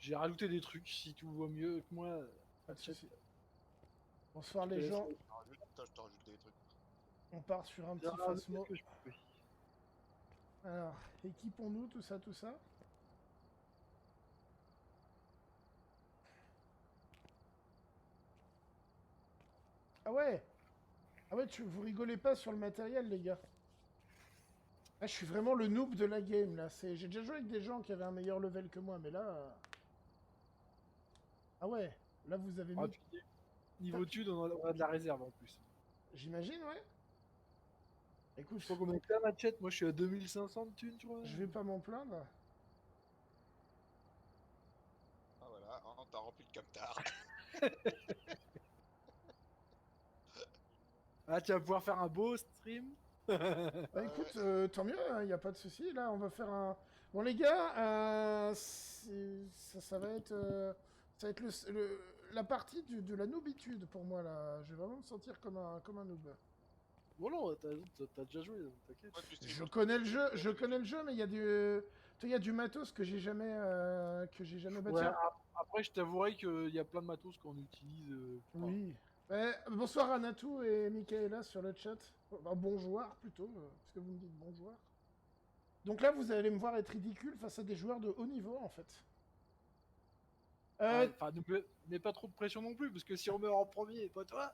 J'ai rajouté des trucs, si tu vois mieux que moi. Pas de soucis. Bonsoir les gens. Je te rajoute des trucs. On part sur un petit Phasmo. Alors, équipons-nous, tout ça, tout ça. Ah ouais. Ah ouais, vous rigolez pas sur le matériel, les gars. Ah, je suis vraiment le noob de la game, là. J'ai déjà joué avec des gens qui avaient un meilleur level que moi, mais là... Ah ouais, là vous avez mis... Niveau thunes, on a de la réserve en plus. J'imagine, ouais. Écoute... Je sais pas combien que t'as, Machette. Moi, je suis à 2500 de thunes, tu vois. Je vais pas m'en plaindre. Ah voilà, hein, t'as rempli le camtar. Ah, tu vas pouvoir faire un beau stream. Bah écoute, tant mieux, hein, y a pas de souci. Là, on va faire un... Bon les gars, ça va être... ça va être la partie de la noobitude pour moi, là. Je vais vraiment me sentir comme un noob. Bon, non, t'as déjà joué, t'inquiète. Je connais le jeu, mais il y a du matos que j'ai jamais bâti. Ouais, après, je t'avouerai qu'il y a plein de matos qu'on utilise. Oui. Bonsoir à Natou et Michaela sur le chat. Enfin, bonjour plutôt, parce que vous me dites bonjour. Donc là, vous allez me voir être ridicule face à des joueurs de haut niveau, en fait. Enfin, ne mets pas trop de pression non plus, parce que si on meurt en premier, pas toi.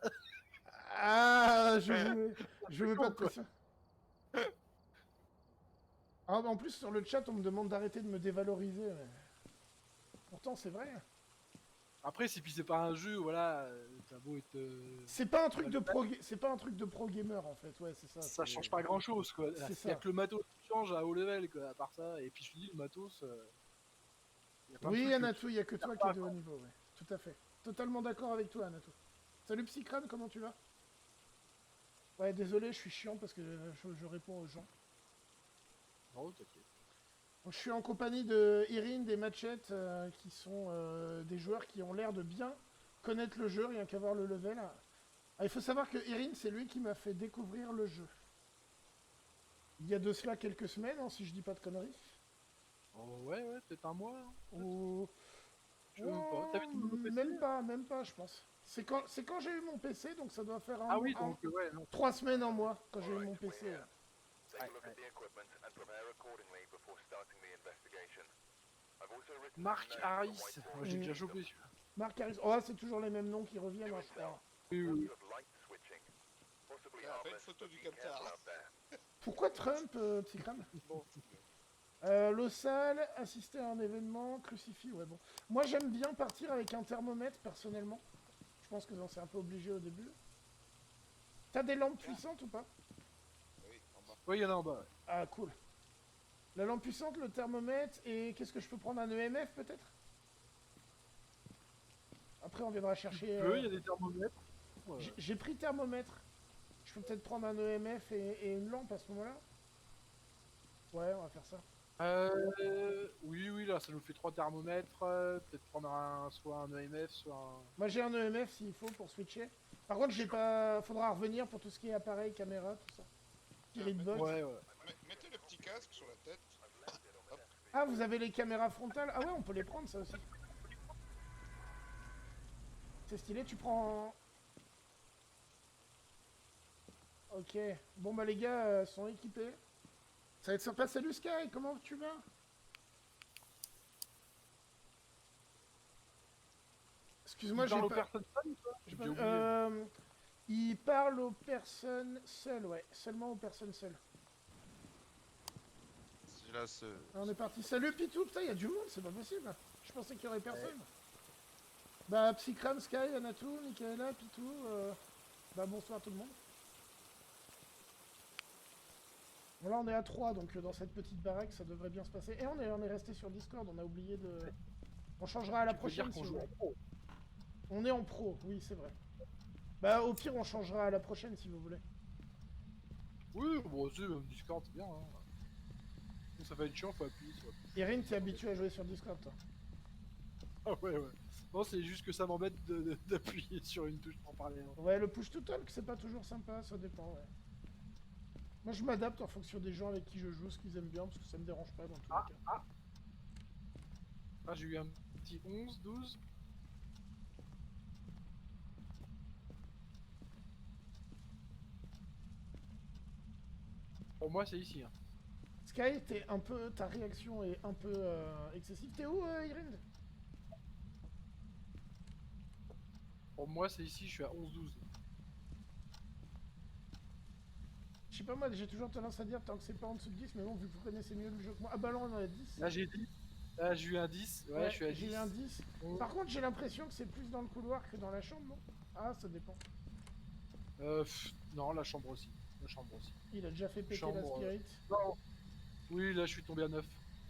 Ah, je veux pas de pression. Ah, en plus, sur le chat, on me demande d'arrêter de me dévaloriser. Mais... Pourtant, c'est vrai. Après, si c'est pas un jeu, voilà, t'as beau être. C'est pas un truc de pro gamer en fait, ouais, c'est ça. Ça change pas grand chose, quoi. C'est-à-dire que le matos change à haut level, quoi, à part ça. Et puis je te dis, le matos. Oui, Anatou, il y a que toi qui es de haut niveau, ouais. Tout à fait. Totalement d'accord avec toi, Anatou. Salut Psycrane, comment tu vas? Ouais, désolé, je suis chiant parce que je réponds aux gens. Non, t'inquiète. Donc, je suis en compagnie de Irine, des Machettes, qui sont des joueurs qui ont l'air de bien connaître le jeu, rien qu'à voir le level. Ah, il faut savoir que Irine, c'est lui qui m'a fait découvrir le jeu. Il y a de cela quelques semaines, hein, si je dis pas de conneries. Oh, ouais, peut-être un mois. Hein, Ou... Je sais même pas. T'avais ton nouveau PC? Même pas, je pense. C'est quand j'ai eu mon PC, donc ça doit faire ah oui, donc ouais, non. 3 semaines en mois quand j'ai eu mon PC. Ouais. Marc Harris, j'ai déjà chopé celui-là. Marc Harris, oh c'est toujours les mêmes noms qui reviennent, hein, je crois. Oui. Fait une photo du camtar. Pourquoi Trump, Psycram? Bon. Lossal, assister à un événement, crucifix, ouais bon. Moi j'aime bien partir avec un thermomètre personnellement. Je pense que c'est un peu obligé au début. T'as des lampes puissantes ou pas? Oui, en bas. Oui, il y en a en bas. Ouais. Ah cool. La lampe puissante, le thermomètre, et qu'est-ce que je peux prendre? Un EMF peut-être? Après on viendra chercher... il y a des thermomètres. Ouais. J'ai pris thermomètre. Je peux peut-être prendre un EMF et une lampe à ce moment-là? Ouais, on va faire ça. Oui, là, ça nous fait 3 thermomètres. Peut-être prendre soit un EMF, soit un... Moi, j'ai un EMF s'il faut pour switcher. Par contre, j'ai pas... Faudra revenir pour tout ce qui est appareil, caméra, tout ça. Box. Ouais. Mettez le petit casque sur la tête. Hop. Ah, vous avez les caméras frontales? Ah ouais, on peut les prendre, ça aussi. C'est stylé, tu prends... Ok. Bon, bah les gars sont équipés. Ça va être sympa. Salut Sky, comment tu vas? Excuse-moi, j'ai pas... Il parle aux personnes seules, ouais. Seulement aux personnes seules. Là, on est parti. Salut Pitou, putain, il y a du monde, c'est pas possible. Je pensais qu'il y aurait personne. Bah, Psycram, Sky, Anatou, Michaela, Pitou, bah bonsoir tout le monde. Bon là on est à 3, donc dans cette petite baraque ça devrait bien se passer. Et on est resté sur Discord, on a oublié de... On changera à la prochaine si vous voulez. On est en pro, oui c'est vrai. Bah au pire on changera à la prochaine si vous voulez. Oui, bon aussi, Discord c'est bien. Hein. Ça va être chiant, faut appuyer sur... Irine, t'es habitué à jouer sur Discord toi? Ah ouais. Non, c'est juste que ça m'embête d'appuyer sur une touche pour parler. Hein. Ouais, le push to talk c'est pas toujours sympa, ça dépend, ouais. Moi je m'adapte en fonction des gens avec qui je joue, ce qu'ils aiment bien, parce que ça me dérange pas dans tous les cas. Ah, j'ai eu un petit 11, 12. Pour moi, c'est ici. Hein. Sky, ta réaction est un peu excessive. T'es où, Irine? Pour moi, c'est ici, je suis à 11, 12. Je sais pas, moi, j'ai toujours tendance à dire tant que c'est pas en dessous de 10, mais bon, vu que vous connaissez mieux le jeu que moi. Ah bah non, on en a 10. Là, j'ai 10. Là, j'ai eu un 10. Ouais, Ouais, je suis à 10. j'ai eu un 10. Oh. Par contre, j'ai l'impression que c'est plus dans le couloir que dans la chambre, non? Ah, ça dépend. Non, la chambre aussi. La chambre aussi. Il a déjà fait péter la Chambre. spirit. Non. Oui, là, je suis tombé à 9.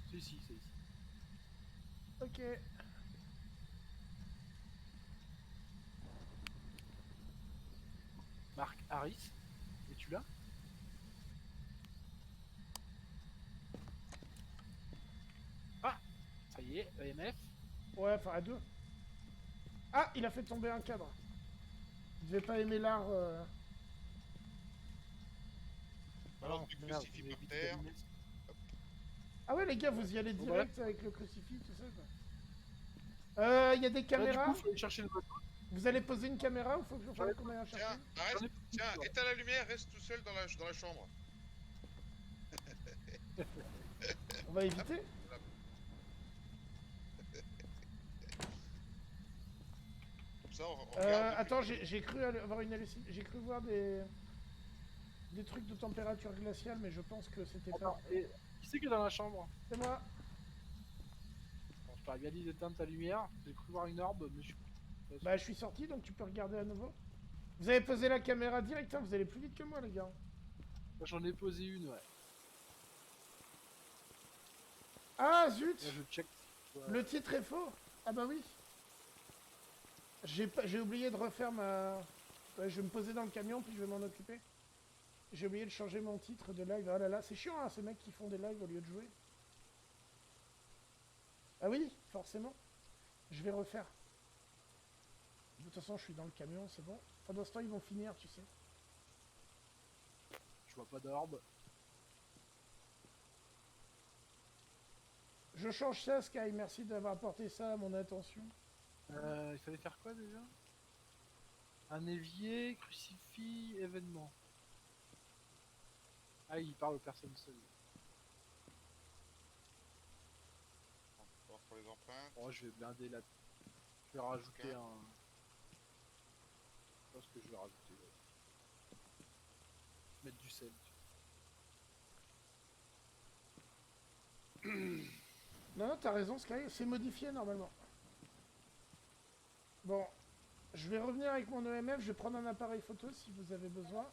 C'est ici, c'est ici. Ok. Marc Harris, es-tu là? Ah, ça y est, EMF. Ouais, enfin, à 2. Ah, il a fait tomber un cadre. Il devait pas aimer l'art. Balance du merde, crucifix j'ai par vite terre. allumé. Ah ouais, les gars, vous y allez Bon, direct avec le crucifix, tout ça, quoi. Il y a des Là, du caméras. coup, faut aller chercher le bateau. Vous allez poser une caméra ou faut que je fasse combien à Tiens, chercher? reste, J'en ai- tiens, éteins la lumière, reste tout seul dans la chambre. On va éviter. Comme ça, on regarde. Attends, j'ai cru avoir une hallucination. J'ai cru voir des trucs de température glaciale, mais je pense que c'était pas. Attends, et qui c'est qui est dans la chambre? C'est moi. Bon, je t'aurais bien dit d'éteindre ta lumière. J'ai cru voir une orbe, mais je suis. Bah, je suis sorti, donc tu peux regarder à nouveau. Vous avez posé la caméra direct, hein, vous allez plus vite que moi, les gars. Moi, j'en ai posé une, ouais. Ah, zut! Là, je check. Le titre est faux. Ah bah oui. J'ai oublié de refaire ma... Ouais, je vais me poser dans le camion, puis je vais m'en occuper. J'ai oublié de changer mon titre de live. Ah là là, c'est chiant, hein, ces mecs qui font des lives au lieu de jouer. Ah oui, forcément. Je vais refaire. De toute façon, je suis dans le camion, c'est bon. Pendant ce temps, ils vont finir, tu sais. Je vois pas d'orbe. Je change ça, Sky. Merci d'avoir apporté ça à mon attention. Il fallait faire quoi déjà? Un évier, crucifix, événement. Ah, il parle aux personnes seules. On va voir pour les empreintes. Bon, je vais blinder la. Je vais rajouter Ok. un. Je pense que je vais rajouter. Mettre du sel. Non, non, t'as raison, Sky. C'est modifié, normalement. Bon. Je vais revenir avec mon EMF. Je vais prendre un appareil photo si vous avez besoin.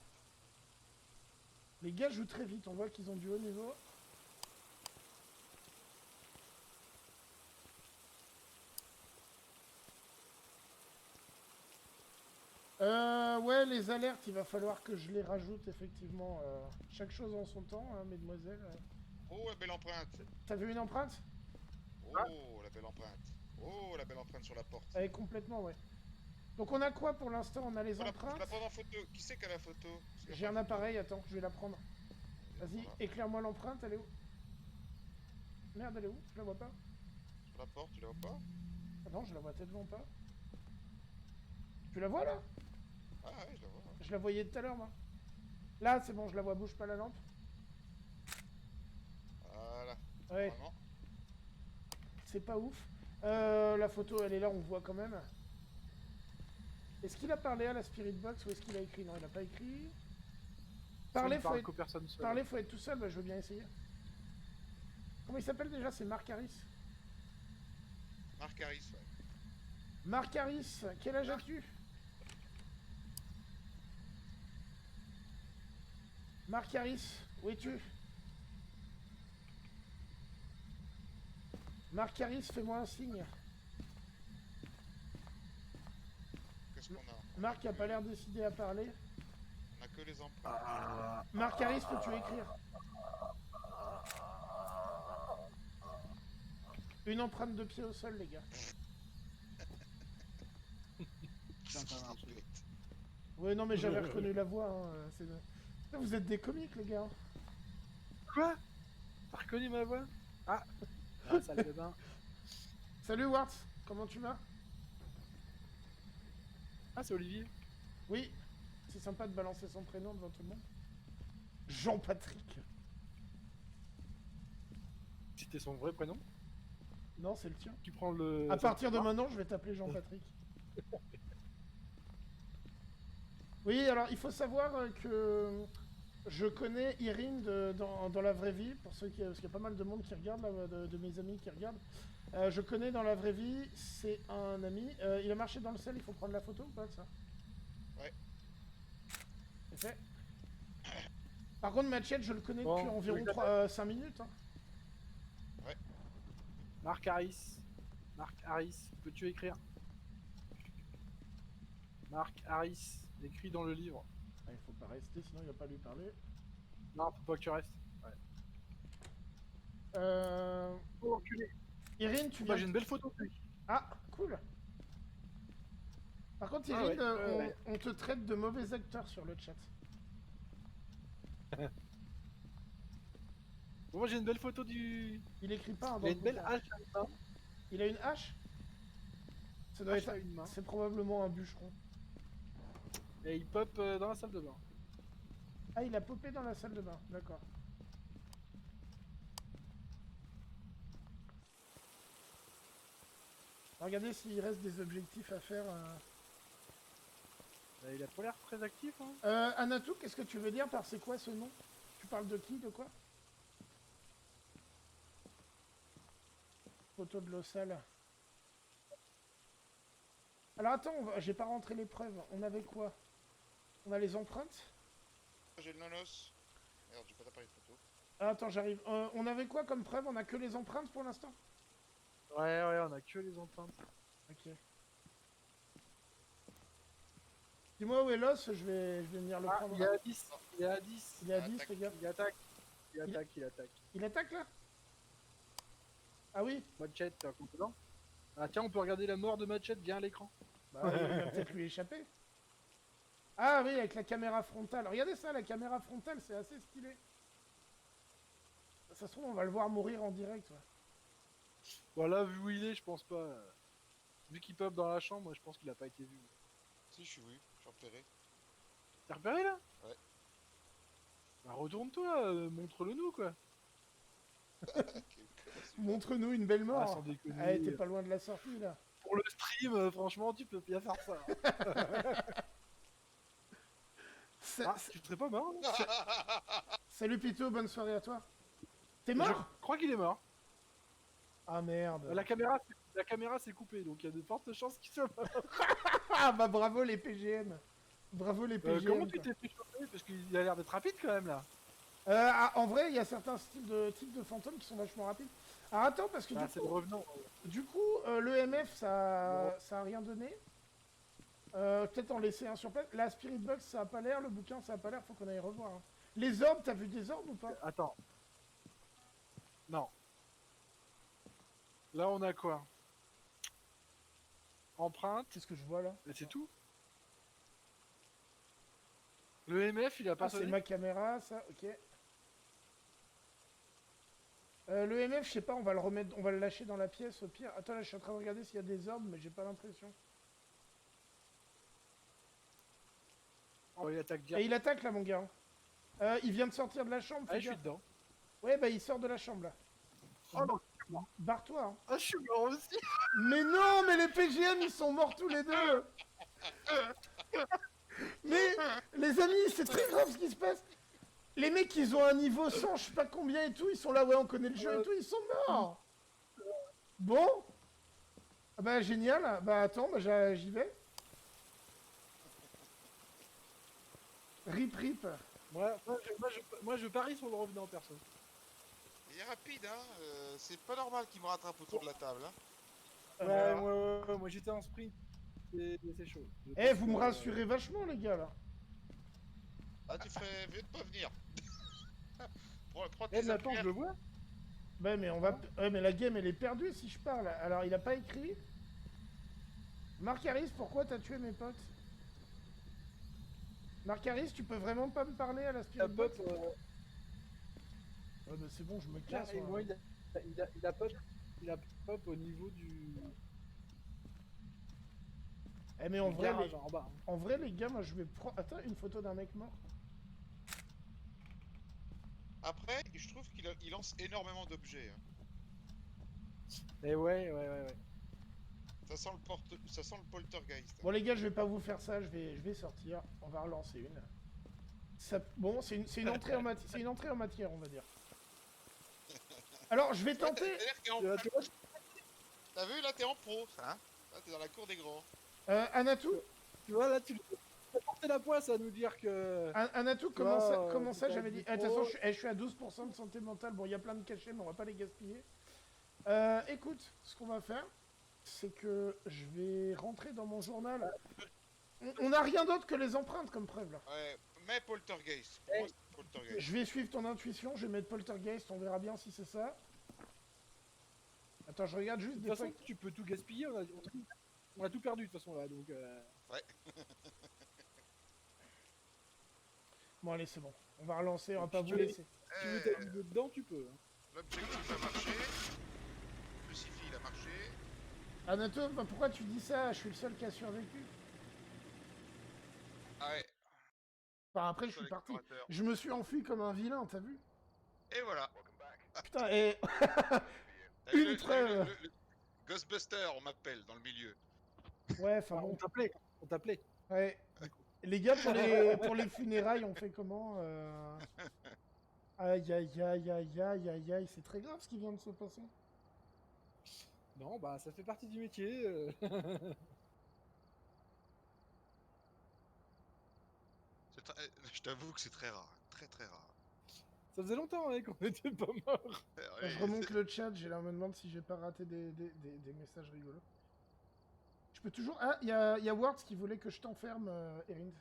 Les gars jouent très vite. On voit qu'ils ont du haut niveau. Ouais, les alertes, il va falloir que je les rajoute, effectivement. Chaque chose en son temps, hein, mesdemoiselles. Oh, la belle empreinte. T'as vu une empreinte? Oh, la belle empreinte. Oh, la belle empreinte sur la porte. Elle est complètement, ouais. Donc on a quoi pour l'instant? On a les Je la empreintes. prends en photo. Qui c'est qui a la photo? Parce qu'il y a J'ai pas un de photo. appareil, attends, je vais la prendre. Vas-y, Voilà. éclaire-moi l'empreinte, elle est où? Merde, elle est où? Je la vois pas. Sur la porte, tu la vois pas? Ah non, je la vois tellement pas. Tu la vois là? Ah ouais, je la vois. Ouais. Je la voyais tout à l'heure, moi. Là, c'est bon, je la vois, bouge pas la lampe. Voilà. Ouais, Vraiment. c'est pas ouf. La photo, elle est là, on voit quand même. Est-ce qu'il a parlé à la Spirit Box ou est-ce qu'il a écrit? Non, il a pas écrit. Parler, Il faut parle être... qu'aux personnes seules. Parler, faut être tout seul, bah, je veux bien essayer. Comment il s'appelle déjà? C'est Marc Harris. Marc Harris, ouais. Marc Harris, quel âge as-tu? Marc Harris, où es-tu? Marc Harris, fais-moi un signe. Qu'est-ce qu'on a? Marc a pas l'air décidé à parler. On a que les empreintes. Marc Harris, peux-tu écrire? Une empreinte de pied au sol, les gars. Tiens, quand même un truc. Ouais, non, mais j'avais reconnu la voix. Hein, vous êtes des comiques, les gars. Quoi? T'as reconnu ma voix? Ah, salle de bain. Salut Warts, comment tu vas? Ah, c'est Olivier. Oui, c'est sympa de balancer son prénom devant tout le monde. Jean-Patrick. C'était son vrai prénom. Non, c'est le tien. Qui prend le. À partir de maintenant, je vais t'appeler Jean-Patrick. Oui, alors il faut savoir que je connais Irine dans la vraie vie, pour ceux parce qu'il y a pas mal de monde qui regarde, là, de mes amis qui regardent. Je connais dans la vraie vie, c'est un ami. Il a marché dans le sel, il faut prendre la photo ou pas de ça? Ouais. C'est fait. Par contre, Machette, je le connais Bon, depuis environ oui, 5 minutes. Hein. Marc Harris. Marc Harris, peux-tu écrire? Marc Harris, écrit dans le livre. Ah, il faut pas rester, sinon il va pas lui parler. Non, faut pas que tu restes. Ouais. Oh, enculé. Irine, tu Bah, viens... j'ai une belle photo de lui. Ah, cool. Par contre, Ah Irine, ouais, ouais. on te traite de mauvais acteur sur le chat. Bon, moi j'ai une belle photo du. Il écrit pas. Hein, Il a une belle hache à une main. Il a une hache. Ça doit Hache être. à une main. C'est probablement un bûcheron. Et il pop dans la salle de bain. Ah, il a popé dans la salle de bain. D'accord. Regardez s'il reste des objectifs à faire. Il a pas l'air très actif. Hein. Anatou, qu'est-ce que tu veux dire par c'est quoi ce nom? Tu parles de qui? De quoi? Photo de l'Ossal. Alors attends, j'ai pas rentré les preuves. On avait quoi? On a les empreintes? J'ai le nonos. Merde, j'ai pas d'appareil photo. Ah, attends, j'arrive. On avait quoi comme preuve? On a que les empreintes pour l'instant? Ouais, on a que les empreintes. Ok. Dis-moi où est l'os, je vais venir le prendre. Il est à 10. Il est à 10. Il est à 10, fais gaffe. Il attaque. Il attaque. Il attaque là? Ah oui? Machette, t'es un coup dedans. Ah tiens, on peut regarder la mort de Machette bien à l'écran. Bah, il va peut-être lui échapper. Ah oui, avec la caméra frontale. Regardez ça, la caméra frontale, c'est assez stylé. Ça se trouve, on va le voir mourir en direct. Ouais. Voilà, vu où il est, je pense pas. Vu qu'il pop dans la chambre, moi je pense qu'il a pas été vu. Si, je suis repéré. T'as repéré là? Ouais. Bah retourne-toi, montre-le nous quoi. Montre-nous une belle Ah, mort. sans déconner. Ah, t'es pas loin de la sortie là. Pour le stream, franchement, tu peux bien faire ça. Ah, tu serais pas mort là? Salut Pito, bonne soirée à toi. T'es Je mort? crois qu'il est mort. Ah merde. La caméra s'est coupée, donc il y a de fortes chances qu'il soit mort. Ah bah bravo les PGM. Bravo les PGM. Comment tu quoi. t'es fait choper? Parce qu'il a l'air d'être rapide quand même là. En vrai, il y a certains types de fantômes qui sont vachement rapides. Alors attends, parce que Ah, c'est le revenant. du coup l'EMF, ça a rien donné. Peut-être en laisser un sur place. La Spirit Box, ça a pas l'air. Le bouquin, ça a pas l'air. Faut qu'on aille revoir. Hein. Les orbes, t'as vu des orbes ou pas? Attends. Non. Là, on a quoi? Empreinte. Qu'est-ce que je vois là? Et c'est tout. Le MF, il a pas Ah, c'est sonné. ma caméra, ça. Ok. Le MF, je sais pas. On va le remettre. On va le lâcher dans la pièce au pire. Attends, là, je suis en train de regarder s'il y a des orbes, mais j'ai pas l'impression. Oh, il attaque Et direct. il attaque là, mon gars. Il vient de sortir de la chambre. Ah, fais je suis gaffe. dedans. Ouais, bah il sort de la chambre là. Oh non. Barre-toi. Hein. Ah, je suis mort aussi. Mais non, mais les PGM ils sont morts tous les deux. Mais les amis, c'est très grave ce qui se passe. Les mecs, ils ont un niveau 100, je sais pas combien et tout. Ils sont là, ouais, on connaît le jeu et tout. Ils sont morts. Bon. Ah bah génial. Bah attends, bah, j'y vais. Rip rip. Moi, je parie sur le revenant perso. Il est rapide, hein. C'est pas normal qu'il me rattrape autour de la table, hein. Ouais, moi j'étais en sprint. C'est chaud. Eh, vous me rassurez vachement les gars là. Ah, tu ferais mieux de pas venir. Prends Eh, tes mais attends, affaires. je le vois. Ouais, mais on va. Ouais, mais la game elle est perdue si je parle. Alors il a pas écrit. Marc Harris, pourquoi t'as tué mes potes? Marc Harris, tu peux vraiment pas me parler à la La Spirit pop. Box? Ouais, bah c'est bon, je me casse. Et moi. moi, il a pop. il a pop au niveau du, Eh mais en du vrai, garage en bas. en vrai les gars, moi je vais prendre... Attends, une photo d'un mec mort. Après, je trouve il lance énormément d'objets. Hein. Et ouais. Ça sent le poltergeist. Hein. Bon les gars, je vais pas vous faire ça, je vais sortir. On va relancer une. Bon, c'est une entrée c'est une entrée en matière, on va dire. Alors, je vais Ouais, tenter... c'est-à-dire Tu vois, t'as vu, là, t'es en pro. Hein là, t'es dans la cour des grands. Anatou, là, tu as porté la poisse à nous dire que. Anatou, Tu vois, comment ça c'est j'avais pas dit... du Ah, de toute façon, pro. je suis à 12% de santé mentale. Bon, il y a plein de cachets, mais on va pas les gaspiller. Écoute, ce qu'on va faire, c'est que je vais rentrer dans mon journal. On n'a rien d'autre que les empreintes comme preuve, là. Ouais, mais poltergeist. Pour moi, c'est poltergeist. Je vais suivre ton intuition, je vais mettre poltergeist, on verra bien si c'est ça. Attends, je regarde juste De des toute fois... façon, tu peux tout gaspiller, on a tout perdu de toute façon là, donc. Bon, allez, c'est bon. On va relancer, on va Donc, pas si vous tu veux- laisser. Si tu veux t'amuser dedans, tu peux. Hein. L'objectif a marché. Le civil a marché. Anato, bah, pourquoi tu dis ça? Je suis le seul qui a survécu. Ah ouais. Enfin, après, je Sur suis parti. l'explorateur. Je me suis enfui comme un vilain, t'as vu? Et voilà. Putain, et... T'as vu Une trêve. le Ghostbuster, on m'appelle dans le milieu. Ouais, enfin On bon. t'appelait. On t'appelait. Ouais. Les gars, pour les funérailles, on fait comment Aïe, aïe, aïe, aïe, aïe, aïe, aïe. C'est très grave ce qui vient de se passer. Non, bah ça fait partie du métier. Je t'avoue que c'est très rare. Très très rare. Ça faisait longtemps hein, qu'on était pas mort. Quand je remonte le chat, j'ai l'air de me demander si j'ai pas raté des messages rigolos. Je peux toujours... Ah, il y a Words qui voulait que je t'enferme, Erin.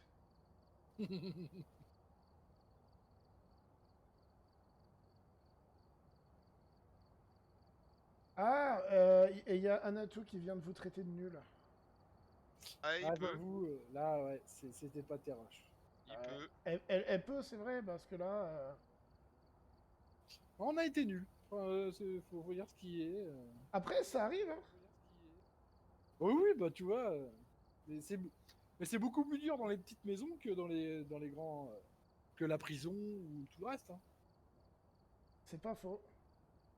Ah, et il y a Anato qui vient de vous traiter de nul. Ah, il Ah, peut. j'avoue, là, ouais, c'était pas terrache. Il peut. Elle peut, c'est vrai, parce que là... On a été nuls. Enfin, faut dire ce qui est. Après, ça arrive, hein. Oui, oui, bah tu vois. Mais c'est beaucoup plus dur dans les petites maisons que dans les grands. Que la prison ou tout le reste. Hein. C'est pas faux.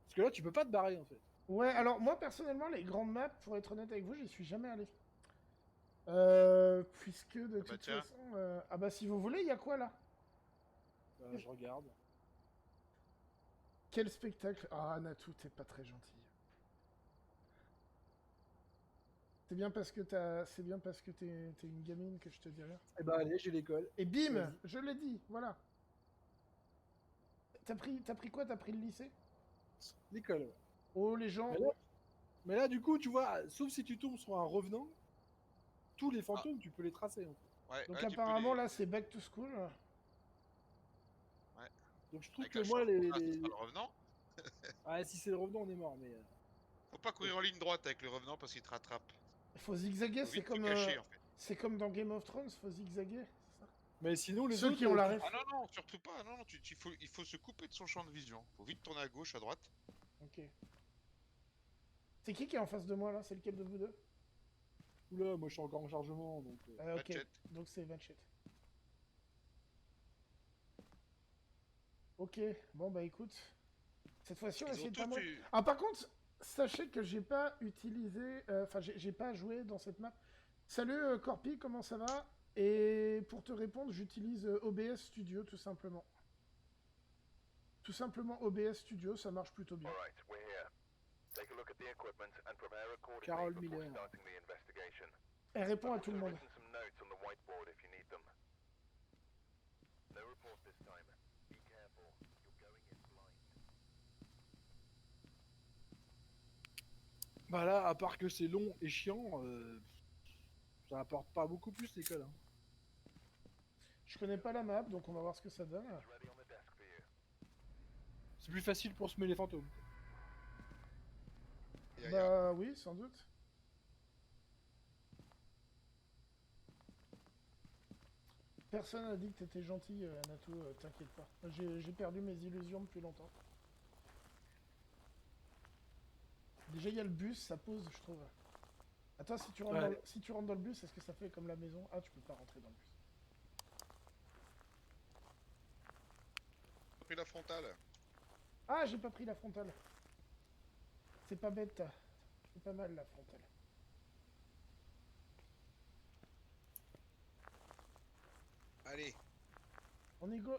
Parce que là, tu peux pas te barrer en fait. Ouais, alors moi, personnellement, les grandes maps, pour être honnête avec vous, j'y suis jamais allé. Puisque, de bah toute tiens. façon... Ah bah, si vous voulez, il y a quoi, là? Je regarde. Quel spectacle. Ah, Anatou, t'es pas très gentil. C'est bien parce que t'es une gamine que je te dis rien. Eh bah allez, j'ai l'école. Et bim, Vas-y. je l'ai dit, voilà. T'as pris quoi? T'as pris le lycée? L'école, ouais. Oh, les gens... Mais là, du coup, tu vois, sauf si tu tombes sur un revenant, tous les fantômes, tu peux les tracer. En fait. Ouais, Donc ouais, tu peux apparemment, les- là, c'est back to school. Ouais. Donc je trouve Avec que la moi, chance qu'on fasse, ce sera le revenant. Ah, si c'est le revenant, on est mort. Mais Faut pas courir en ligne droite avec le revenant parce qu'il te rattrape. Il faut zigzaguer, Faut c'est vite se comme... cacher en fait. C'est comme dans Game of Thrones, faut zigzaguer, c'est ça? Mais sinon, les Ceux autres. qui ont la ref. Ah non, non, surtout pas. Non, non, il faut se couper de son champ de vision. Faut vite tourner à gauche, à droite. Ok. C'est qui est en face de moi, là? C'est lequel de vous deux? Oula, moi je suis encore en chargement. Donc, Ok, Ratchet. donc c'est Vatchet. Ok, bon bah écoute. Cette fois-ci, on va Ils essayer ont de pas tous mourir. eu... Ah, par contre, sachez que j'ai pas utilisé... Enfin, j'ai pas joué dans cette map. Salut Corpi, comment ça va? Et pour te répondre, j'utilise OBS Studio, tout simplement. Tout simplement OBS Studio, ça marche plutôt bien. Carole Miller. Elle répond à tout le monde. Bah là, à part que c'est long et chiant, ça apporte pas beaucoup plus l'école. Hein. Je connais pas la map, donc on va voir ce que ça donne. C'est plus facile pour semer les fantômes. Bah oui, sans doute. Personne n'a dit que t'étais gentil, Anato, t'inquiète pas. J'ai perdu mes illusions depuis longtemps. Déjà, il y a le bus, ça pose, je trouve. Attends, si tu rentres, Ouais. si tu rentres dans le bus, est-ce que ça fait comme la maison? Ah, tu peux pas rentrer dans le bus. J'ai pris la frontale. Ah, j'ai pas pris la frontale. C'est pas bête. C'est pas mal, la frontale. Allez. On est go...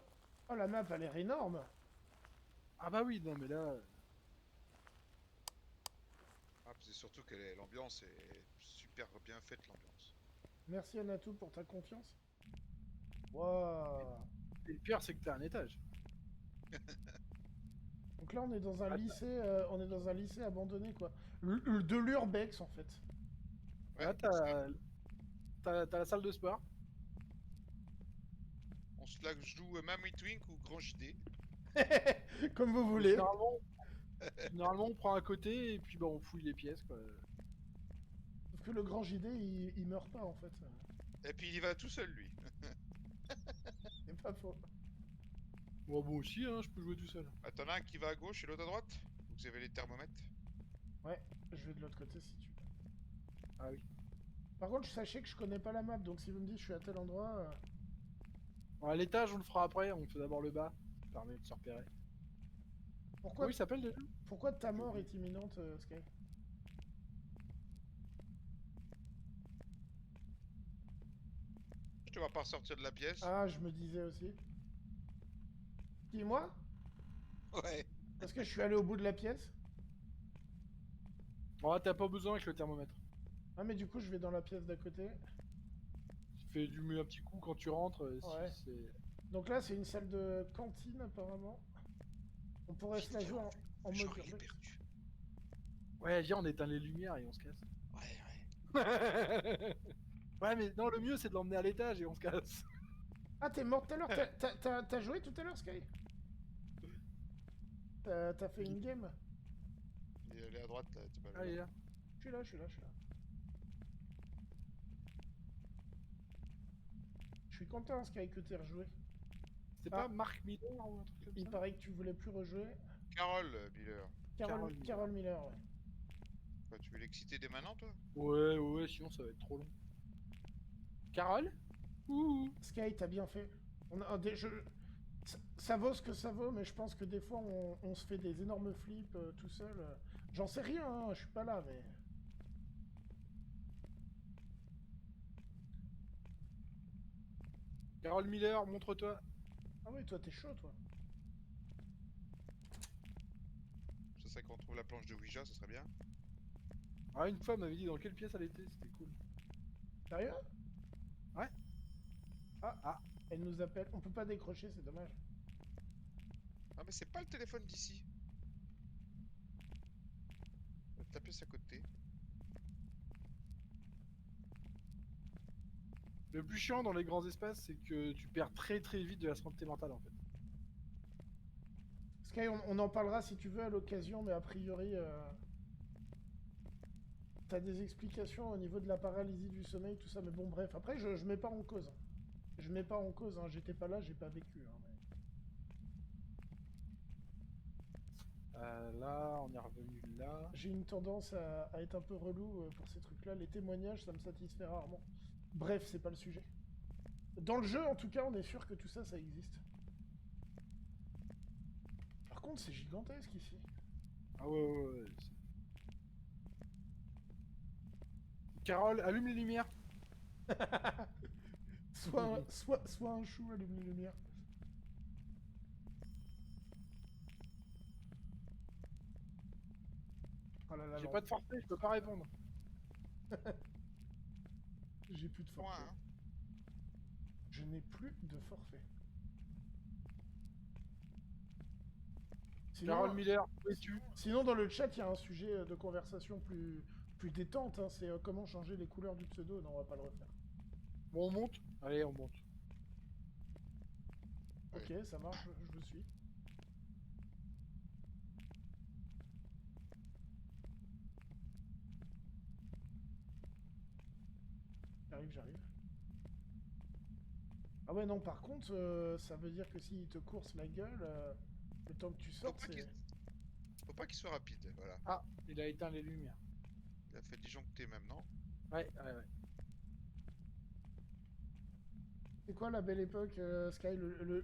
Oh, la map a l'air énorme. Ah bah oui, non mais là... Ah, c'est surtout que l'ambiance est super bien faite, l'ambiance. Merci, Anatou, pour ta confiance. Waouh. Et le pire, c'est que t'as un étage. Donc là, on est dans un Ah, lycée, on est dans un lycée abandonné, quoi. De l'urbex, en fait. Là, c'est ça. t'as la salle de sport. On se la joue Mamie Twink ou Grand JD. Comme vous Mais voulez. généralement, on prend un côté et puis bah, on fouille les pièces, quoi. Sauf que le grand JD, il meurt pas, en fait. Et puis il y va tout seul, lui. C'est pas faux. Bon, moi aussi, hein, je peux jouer tout seul. Ah, t'en as un qui va à gauche et l'autre à droite. Vous avez les thermomètres. Ouais, je vais de l'autre côté, si tu veux. Ah oui. Par contre, sachez que je connais pas la map, donc si vous me dites je suis à tel endroit... Bon, à l'étage, on le fera après, on fait d'abord le bas. Ça permet de se repérer. Pourquoi, Comment il s'appelle déjà? pourquoi ta mort est imminente, Sky? Je te vois pas ressortir de la pièce. Ah, je me disais aussi. Qui, moi? Ouais. Parce que je suis allé au bout de la pièce. Bon, t'as pas besoin avec le thermomètre. Ah, mais du coup, je vais dans la pièce d'à côté. Tu fais un petit coup quand tu rentres. Ouais. Si c'est... Donc là, c'est une salle de cantine, apparemment. On pourrait se la jouer en mode... Genre, il est perdu. Ouais, viens, on éteint les lumières et on se casse. Ouais. Ouais, mais non, le mieux c'est de l'emmener à l'étage et on se casse. Ah, t'es mort tout à l'heure? T'as joué tout à l'heure, Sky? T'as fait une game? Il est allé à droite, là, tu vas le Allez, voir. là. Je suis là, je suis là, je suis là. Je suis content, Sky, que t'aies rejoué. C'est Ah. pas Marc Miller ou un truc comme Il ça? paraît que tu voulais plus rejouer. Carole, Miller. Carole Miller, ouais. Quoi, tu veux l'exciter dès maintenant, toi? Ouais, sinon ça va être trop long. Carole? Ouh. Sky, t'as bien fait. Ça vaut ce que ça vaut, mais je pense que des fois, on se fait des énormes flips tout seul. J'en sais rien, hein, je suis pas là, mais... Carole Miller, montre-toi. Ah oui, toi, t'es chaud, toi. Ça serait qu'on trouve la planche de Ouija, ça serait bien. Ah, une fois, elle m'avait dit dans quelle pièce elle était, c'était cool. Sérieux? Ouais. Ah, elle nous appelle. On peut pas décrocher, c'est dommage. Ah, mais c'est pas le téléphone d'ici. On va taper sa côté. Le plus chiant dans les grands espaces, c'est que tu perds très très vite de la santé mentale en fait. Sky, on en parlera si tu veux à l'occasion, mais a priori... T'as des explications au niveau de la paralysie du sommeil, tout ça, mais bon, bref. Après, je mets pas en cause. Je mets pas en cause, hein. J'étais pas là, j'ai pas vécu. Hein, mais... Là, on est revenu là. J'ai une tendance à être un peu relou pour ces trucs-là. Les témoignages, ça me satisfait rarement. Bref, c'est pas le sujet. Dans le jeu, en tout cas, on est sûr que tout ça, ça existe. Par contre, c'est gigantesque ici. Ah ouais. Carole, allume les lumières. soit un chou, allume les lumières. Oh là là, J'ai pas de forfait, je peux pas répondre. J'ai plus de Point, forfait. hein. Je n'ai plus de forfait. Carole Miller, où es-tu? Sinon, dans le chat, il y a un sujet de conversation plus détente. Hein, c'est comment changer les couleurs du pseudo. Non, on va pas le refaire. Bon, on monte? Allez, on monte. Ok, ça marche, je vous suis. J'arrive. Ah ouais, non, par contre, ça veut dire que s'il te course la gueule, le temps que tu sortes, c'est... Faut pas qu'il soit rapide, voilà. Ah, il a éteint les lumières. Il a fait disjoncter même, non? Ouais. C'est quoi la belle époque, Sky?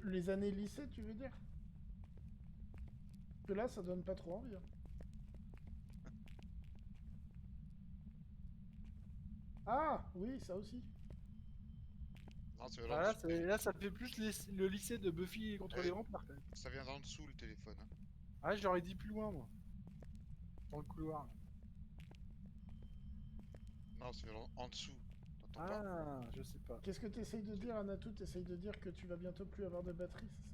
Les années lycée, tu veux dire? Parce que là, ça donne pas trop envie. Hein. Ah, oui, ça aussi. Non, c'est Ah, là, ça fait plus le lycée de Buffy contre Ouais. les vampires, quand même. ça vient d'en dessous le téléphone. Hein. Ah, j'aurais dit plus loin, moi. Dans le couloir. Non, ça vient en dessous. T'entends pas? Ah, je sais pas. Qu'est-ce que t'essayes de dire, Anatou? T'essayes de dire que tu vas bientôt plus avoir de batterie, c'est ça?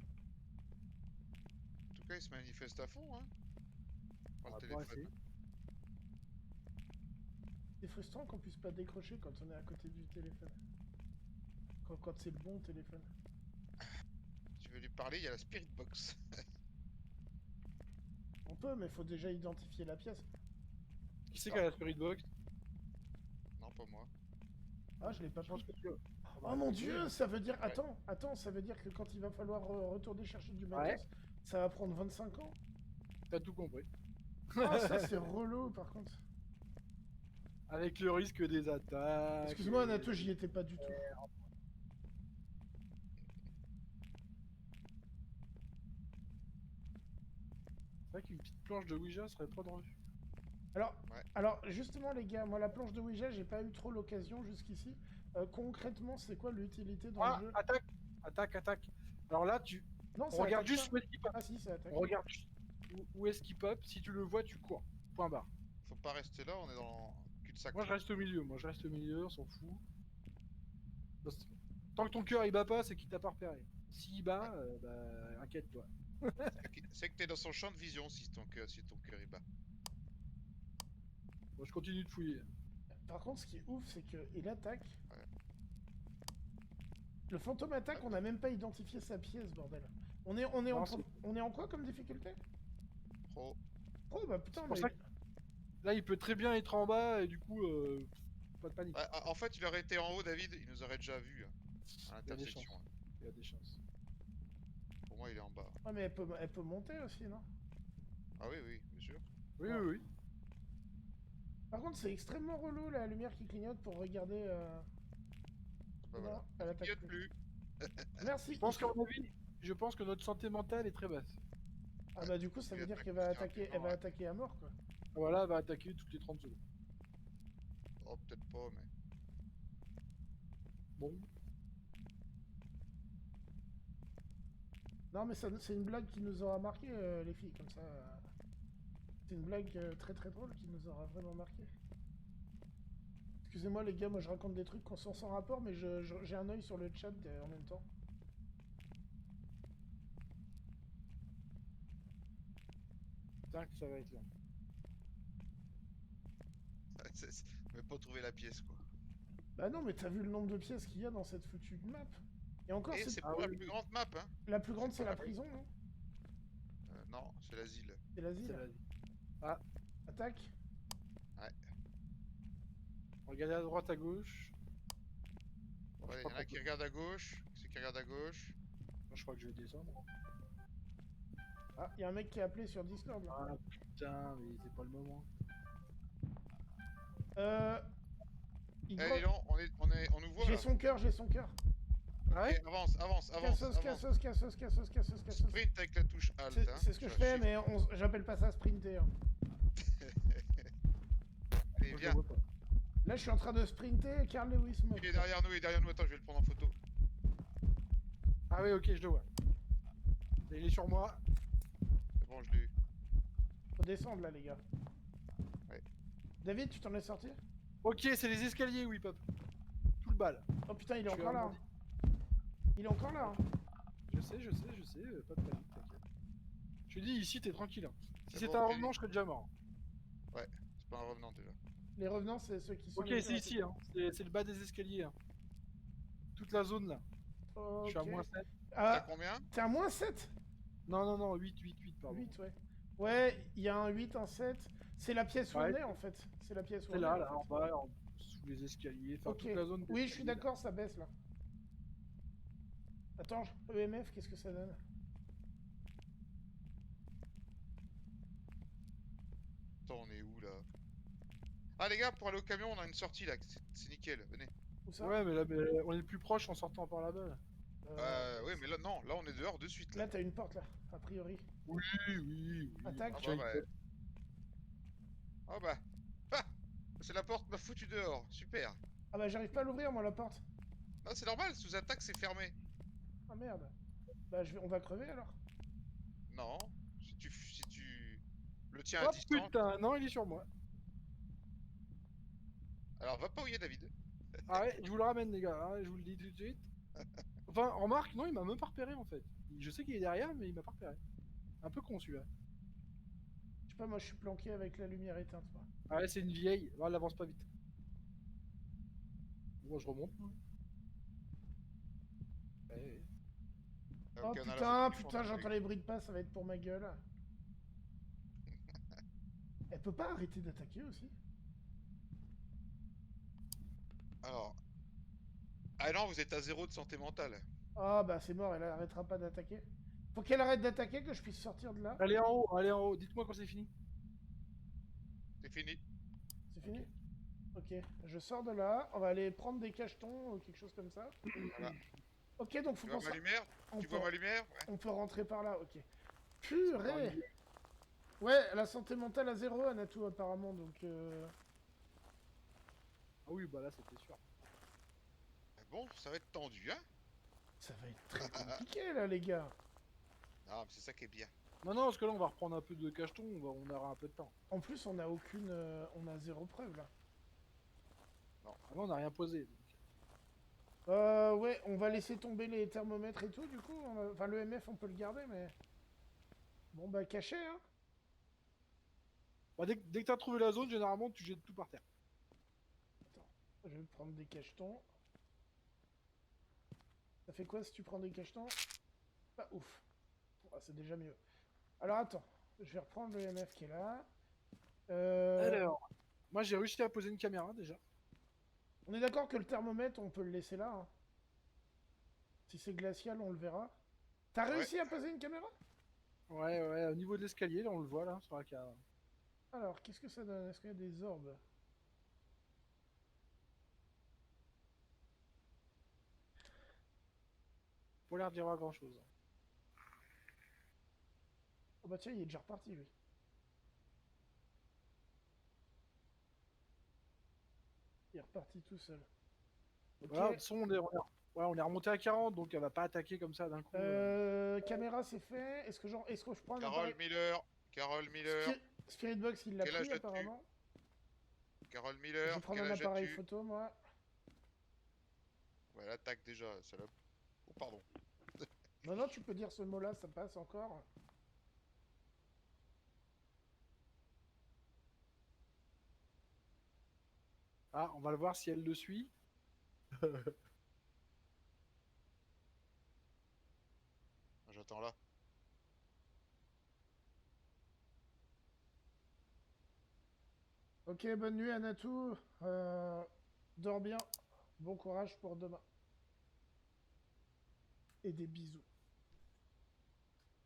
En tout cas, il se manifeste à fond, hein. Par On le va pas téléphone. essayer. C'est frustrant qu'on puisse pas décrocher quand on est à côté du téléphone. Quand c'est le bon téléphone. Si tu veux lui parler, il y a la Spirit Box. On peut, mais faut déjà identifier la pièce. Qui c'est qui a la Spirit Box? Non, pas moi. Ah, je l'ai pas Je pense pris. que tu... Oh mon dieu, ça veut dire... Attends, ça veut dire que quand il va falloir retourner chercher du matos, ça va prendre 25 ans. T'as tout compris. Ah, ça c'est relou par contre. Avec le risque des attaques... Excuse-moi, Anato, j'y étais pas du tout. C'est vrai qu'une petite planche de Ouija serait pas dans le vue. Alors, justement les gars, moi la planche de Ouija, j'ai pas eu trop l'occasion jusqu'ici. Concrètement, c'est quoi l'utilité dans le jeu? Attaque. Alors là, Non, on ça regarde attaque juste pas. où est-ce qu'il pop. Ah si, ça attaque. On regarde juste où est-ce qu'il pop. Si tu le vois, tu cours. Point barre. Faut pas rester là, on est dans cul-de-sac. Moi, je reste au milieu. On s'en fout. Tant que ton cœur il bat pas, c'est qu'il t'a pas repéré. S'il bat, bah, inquiète-toi. C'est que t'es dans son champ de vision si ton cœur il bat. Moi, je continue de fouiller. Par contre, ce qui est ouf, c'est qu'il attaque. Ouais. Le fantôme attaque, on n'a même pas identifié sa pièce, bordel. On est en quoi comme difficulté? Pro. Oh bah putain, C'est pour mais... ça que- Là, il peut très bien être en bas et du coup, pas de panique. En fait, il aurait été en haut, David, il nous aurait déjà vu hein, à Il y a des l'intersection. chances. Il y a des chances. Pour moi, il est en bas. Ouais, mais elle peut monter aussi, non? Ah oui, bien sûr. Oui. Par contre, c'est extrêmement relou la lumière qui clignote pour regarder. Bah Non, voilà. elle Il attaque clignote plus. plus. Merci. Je pense que notre santé mentale est très basse. Ah bah du coup, ça veut dire qu'elle va attaquer à mort, quoi. Voilà, elle va attaquer toutes les 30 secondes. Oh, peut-être pas, mais. Bon. Non, mais c'est une blague qui nous aura marqué, les filles, comme ça. C'est une blague très très drôle qui nous aura vraiment marqué. Excusez-moi les gars, moi je raconte des trucs qu'on sent sans rapport, mais j'ai un œil sur le chat en même temps. Putain que ça va être long. Mais pas trouver la pièce, quoi. Bah non, mais t'as vu le nombre de pièces qu'il y a dans cette foutue map? Et encore, Et c'est pour la plus grande map, hein. La plus grande, c'est pas la la prison, non? Non, c'est l'asile. C'est l'asile. Ah, Attaque. Ouais. regardez à droite, à gauche. Bon, Ouais, je il y crois en a qu'on qui peut- regardent à gauche. Ceux qui regardent à gauche. Moi, je crois que je vais descendre. Ah, il y a un mec qui a appelé sur Discord, là. Ah putain, mais c'est pas le moment. Il Eh, gro- dis donc, on nous voit J'ai là. son cœur, j'ai son cœur. Ah ouais? Eh, avance. Cassos. Sprint avec la touche Alt. Hein. C'est ce que je fais, mais j'appelle pas ça sprinter. Hein. Allez, Moi, je viens. le vois pas. Là, je suis en train de sprinter, Carl Lewis me... Il est derrière nous. Attends, je vais le prendre en photo. Ah oui, ok, je le vois. Il est sur moi. C'est bon, je l'ai eu. Faut descendre, là, les gars. Ouais. David, tu t'en es sorti? Ok, c'est les escaliers, oui, pop. Tout le bal. Oh putain, il est Je suis encore là. arrondi. Hein. Il est encore là. Hein. Je sais, pas de panique, t'inquiète. Je te dis, ici, t'es tranquille. Hein. Si C'est c'était bon, un ok. revenant, je serais déjà mort. C'est pas un revenant déjà. Les revenants, c'est ceux qui sont... Ok, les c'est ici, hein. C'est le bas des escaliers. Hein. Toute la zone, là. Ok. Je suis à moins 7. T'as Ah, combien? t'es à moins 7? Non, 8, pardon. 8, ouais. Ouais, il y a un 8, un 7. C'est la pièce où Ouais. on est, en fait. C'est la pièce où on C'est est. là, en en fait. bas, sous les escaliers. Enfin, Ok. toute la zone. Oui, je suis d'escalier, là. d'accord, ça baisse, là. Attends, EMF, qu'est-ce que ça donne? Attends, on est où là? Ah les gars, pour aller au camion, on a une sortie là. C'est nickel. Venez. Où ça? Ouais, mais là, on est le plus proche en sortant par là-bas. Là. Oui, mais là, non. Là, on est dehors de suite là. Là, t'as une porte, là, a priori. Oui, oui, oui. Attaque. Ah Tiens, bah ouais. Ah bah. Ah, c'est la porte m'a foutu dehors. Super. Ah bah, j'arrive pas à l'ouvrir, moi, la porte. Non, c'est normal. Sous attaque, c'est fermé. Ah merde. Bah, on va crever, alors. Non. Si tu le tiens à Oh distance. putain, non, il est sur moi. Alors, va pas où il y a David. Ah ouais, je vous le ramène, les gars, hein, je vous le dis tout de suite. Enfin, remarque, non, il m'a même pas repéré en fait. Je sais qu'il est derrière, mais il m'a pas repéré. Un peu con celui-là. Je sais pas, moi, je suis planqué avec la lumière éteinte, moi. Ah ouais, c'est une vieille. Oh, elle avance pas vite. Bon, je remonte. Moi. Eh, Oh Ok, on a la photo putain, du putain, fantôme. j'entends les bruits de pas, ça va être pour ma gueule. Elle peut pas arrêter d'attaquer aussi? Alors. Ah non, vous êtes à 0 de santé mentale. Ah bah, c'est mort, elle arrêtera pas d'attaquer. Faut qu'elle arrête d'attaquer, que je puisse sortir de là. Allez en haut, allez en haut. Dites-moi quand c'est fini. C'est fini. C'est Ok. fini? Ok, je sors de là, on va aller prendre des cachetons ou quelque chose comme ça. Voilà. Ok, donc faut Tu qu'on vois ma sorte. lumière? On Tu peut... vois ma lumière? Ouais. on peut rentrer par là, ok. Encore une Purée! vieille. Ouais, la santé mentale à 0, Anatou, apparemment, donc... Ah oui, bah là c'était sûr. Ah bon, ça va être tendu, hein? Ça va être très compliqué, là, les gars. Non, mais c'est ça qui est bien. Non, non, parce que là on va reprendre un peu de cacheton, on aura un peu de temps. En plus, on a aucune... on a 0 preuve, là. Ah, là on a rien posé. Donc. Ouais, on va laisser tomber les thermomètres et tout, du coup. Enfin, le MF, on peut le garder, mais... Bon, bah, caché, hein. Bah, dès que t'as trouvé la zone, généralement tu jettes tout par terre. Attends, je vais prendre des cachetons. Ça fait quoi si tu prends des cachetons? Pas ouf. Ah, c'est déjà mieux. Alors, attends. Je vais reprendre le MF qui est là. Alors, moi j'ai réussi à poser une caméra déjà. On est d'accord que le thermomètre, on peut le laisser là, hein. Si c'est glacial, on le verra. T'as Ouais. réussi à poser une caméra? Ouais, ouais, au niveau de l'escalier, là on le voit là, sur la carte. Alors, qu'est-ce que ça donne? Est-ce qu'il y a des orbes? Pas l'air d'y avoir grand chose. Oh bah tiens, il est déjà reparti, lui. Il est reparti tout seul. Ok. Voilà, de toute façon, on est remonté à 40, donc elle va pas attaquer comme ça d'un coup. Caméra, c'est fait. Est-ce que je prends un Carole appareil... Miller. Carole Miller. Spirit Box, il l'a Quel âge pris, as-tu? apparemment. Carole Je vais Miller. prendre Quel un âge appareil as-tu? photo, moi. Ouais, l'attaque déjà, salope. Oh, pardon. Non, non, tu peux dire ce mot-là, ça passe encore. Ah, on va le voir si elle le suit. J'attends là. Ok, bonne nuit, Anatou. Dors bien. Bon courage pour demain. Et des bisous.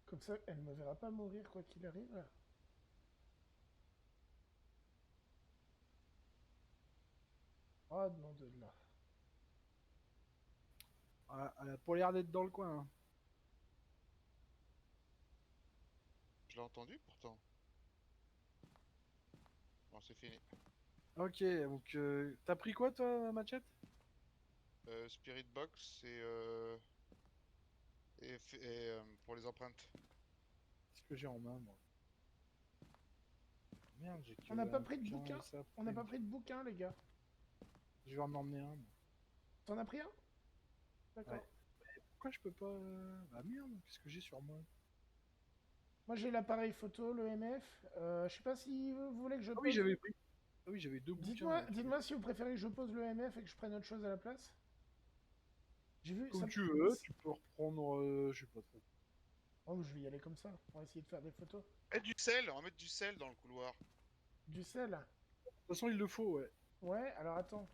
Comme ça, elle ne me verra pas mourir quoi qu'il arrive. Oh non de là. Ah, elle a pas l'air d'être dans le coin. Hein. Je l'ai entendu pourtant. Bon, c'est fini. Ok, donc t'as pris quoi toi, Machette? Spirit Box pour les empreintes. Qu'est-ce que j'ai en main, moi? Merde, j'ai que On n'a pas un pris de bouquin bouquin. et ça. On n'a pas pris de bouquin, les gars. Je vais en emmener un. Moi. T'en as pris un? D'accord. Ouais. Pourquoi je peux pas... Ah merde, qu'est-ce que j'ai sur moi? Moi j'ai l'appareil photo, le MF. Je sais pas si vous voulez que je Ah pose. oui, j'avais pris. Ah oui, j'avais deux bouquins. Dites-moi, Là, dites-moi si vous préférez que je pose le MF et que je prenne autre chose à la place. J'ai vu Comme ça. tu veux, tu peux reprendre... je sais pas trop. Oh, je vais y aller comme ça. On va essayer de faire des photos. Mettre du sel, on va mettre du sel dans le couloir. Du sel. De toute façon, il le faut, ouais. Ouais, alors attends.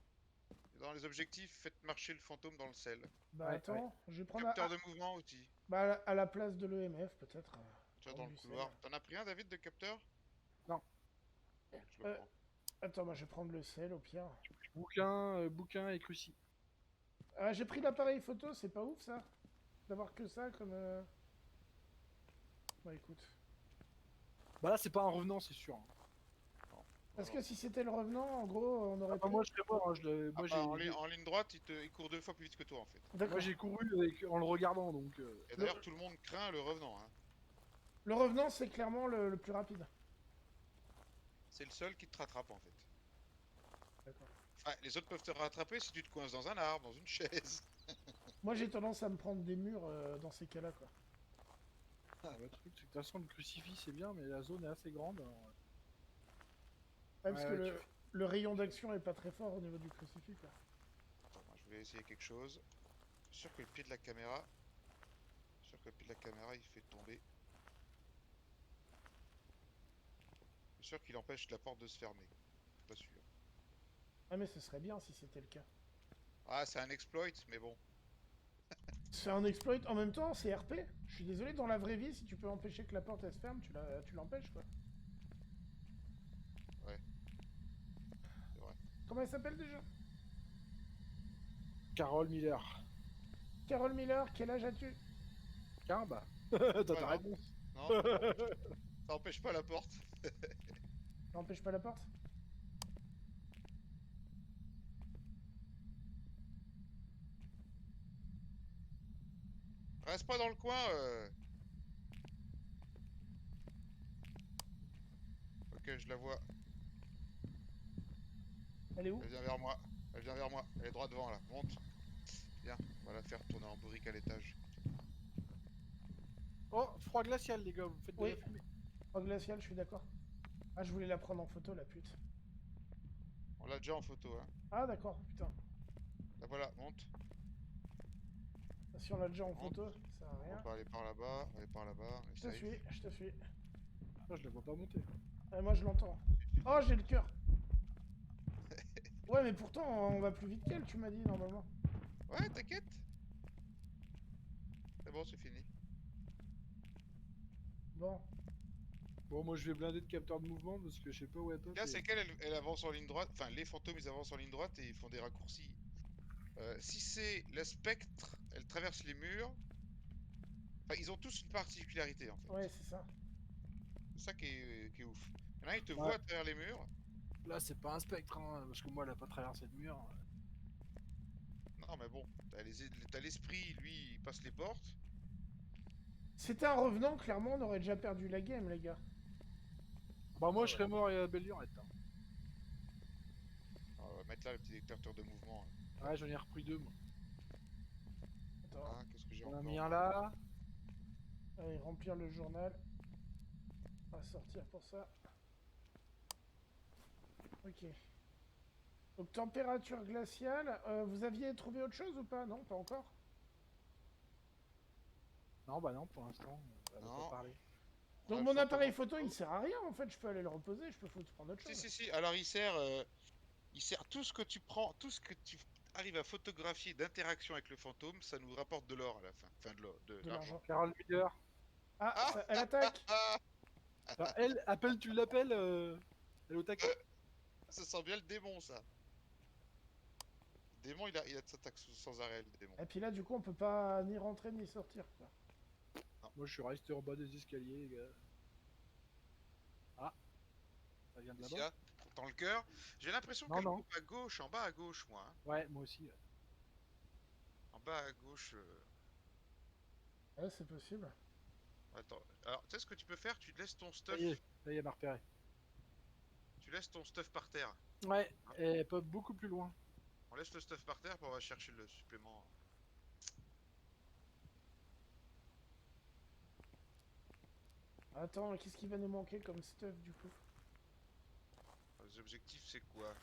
Et dans les objectifs, faites marcher le fantôme dans le sel. Bah Ouais, attends, je vais prendre Capteur de mouvement aussi. bah, à la place de l'EMF peut-être. Tu vois, prendre dans le du sel. couloir. T'en as pris un, David, de capteur? Non. Je le Euh, prends. Attends, moi je vais prendre le sel au pire. Bouquin et cruci. Ah, j'ai pris l'appareil photo, c'est pas ouf ça? D'avoir que ça comme. Bah écoute. Bah là, c'est pas un revenant, c'est sûr. Non. Non, Parce non. que si c'était le revenant, en gros, on Ah aurait bah, pu. moi, je serais mort. Hein, Ah bah, en ligne droite, il court 2 fois plus vite que toi, en fait. moi, D'accord. j'ai couru en le regardant, donc. Et Le, d'ailleurs, tout le monde craint le revenant, hein. le revenant, c'est clairement le plus rapide. C'est le seul qui te rattrape, en fait. D'accord. Enfin, les autres peuvent te rattraper si tu te coinces dans un arbre, dans une chaise. Moi j'ai tendance à me prendre des murs dans ces cas-là, quoi. Ah, le truc, c'est que de toute façon, le crucifix, c'est bien, mais la zone est assez grande. Alors, Ouais, parce que ouais, le rayon d'action est pas très fort au niveau du crucifix, quoi. Attends, moi, je voulais essayer quelque chose. Je suis sûr que le pied de la caméra... Je suis sûr que le pied de la caméra, il fait tomber. Je suis sûr qu'il empêche la porte de se fermer. Je suis pas sûr. Ah, mais ce serait bien si c'était le cas. Ah, c'est un exploit, mais bon. C'est un exploit en même temps, c'est RP. Je suis désolé, dans la vraie vie, si tu peux empêcher que la porte elle se ferme, tu l'empêches, quoi. Ouais, c'est vrai. Comment elle s'appelle déjà? Carole Miller. Carol Miller, quel âge as-tu? Tiens, bah. T'as Ouais, ta non. réponse. Non, ça empêche pas la porte. Ça empêche pas la porte? Reste pas dans le coin. Ok, je la vois. Elle est où? Elle vient vers moi. Elle vient vers moi. Elle est droit devant là. Monte. Viens, on va la faire tourner en bourrique à l'étage. Oh, froid glacial, les gars, vous faites de Oui, la fumée. en glacial, je suis d'accord. Ah, je voulais la prendre en photo, la pute. On l'a déjà en photo, hein. Ah, d'accord, putain. La voilà, monte. Si on l'a déjà en Monte. photo, ça sert à On rien. va aller par là-bas. On va aller par là-bas. On est Je te suis, safe. je te suis. Ah, je la vois pas monter. Moi, je l'entends. Oh, j'ai le cœur. Ouais, mais pourtant, on va plus vite qu'elle, tu m'as dit, normalement. Ouais, t'inquiète. C'est bon, c'est fini. Bon. Bon, moi, je vais blinder de capteur de mouvement parce que je sais pas où elle pop. Là, c'est qu'elle, elle avance en ligne droite. Enfin, les fantômes, ils avancent en ligne droite et ils font des raccourcis. Si c'est la spectre, elle traverse les murs. Enfin, ils ont tous une particularité en fait. Ouais, c'est ça. C'est ça qui est ouf. Il y en a, ils te Ouais. voient à travers les murs. Là, c'est pas un spectre, hein, parce que moi, elle a pas traversé le mur. Non, mais bon, t'as l'esprit, lui, il passe les portes. C'était un revenant, clairement, on aurait déjà perdu la game, les gars. Bah, moi, Ah je ouais. serais mort et à belle lurette. Hein. On va mettre là le petit détecteur de mouvement. Ouais, j'en ai repris deux, moi. Attends, Ah, qu'est-ce que j'ai On a encore mis un moi là. allez, remplir le journal. On va sortir pour ça. Ok. Donc, température glaciale. Vous aviez trouvé autre chose ou pas? Non, pas encore. Non, bah non, pour l'instant, elle va pas Non. parler. On a Donc, le mon fantôme appareil en photo, il photo. sert à rien, en fait. Je peux aller le reposer, je peux prendre autre Si, chose. si, si. Alors, il sert tout ce que tu prends, tout ce que tu arrives à photographier d'interaction avec le fantôme, ça nous rapporte de l'or à la fin. Enfin, de De l'argent. l'argent. Carole Miller. Ah, Ah, elle attaque. Bah, elle, appelle, tu l'appelles, elle est au taquet. ça sent bien le démon, ça. Le démon, il a de s'attaque sans arrêt, le démon. Et puis là, du coup, on peut pas ni rentrer ni sortir, quoi. Moi, je suis resté en bas des escaliers, les gars. Ah, ça vient de là-bas? Sia, dans le cœur. J'ai l'impression Non, qu'elle non. coupe à gauche, en bas à gauche, moi, hein. Ouais, moi aussi. Ouais. En bas à gauche. Ouais, c'est possible. Attends. Alors, tu sais ce que tu peux faire? Tu laisses ton Ça y est, stuff. elle m'a repéré. Tu laisses ton stuff par terre. Ouais, elle pop beaucoup plus loin. On laisse le stuff par terre, puis on va chercher le supplément. Attends, qu'est-ce qui va nous manquer comme stuff, du coup? Les objectifs, c'est quoi?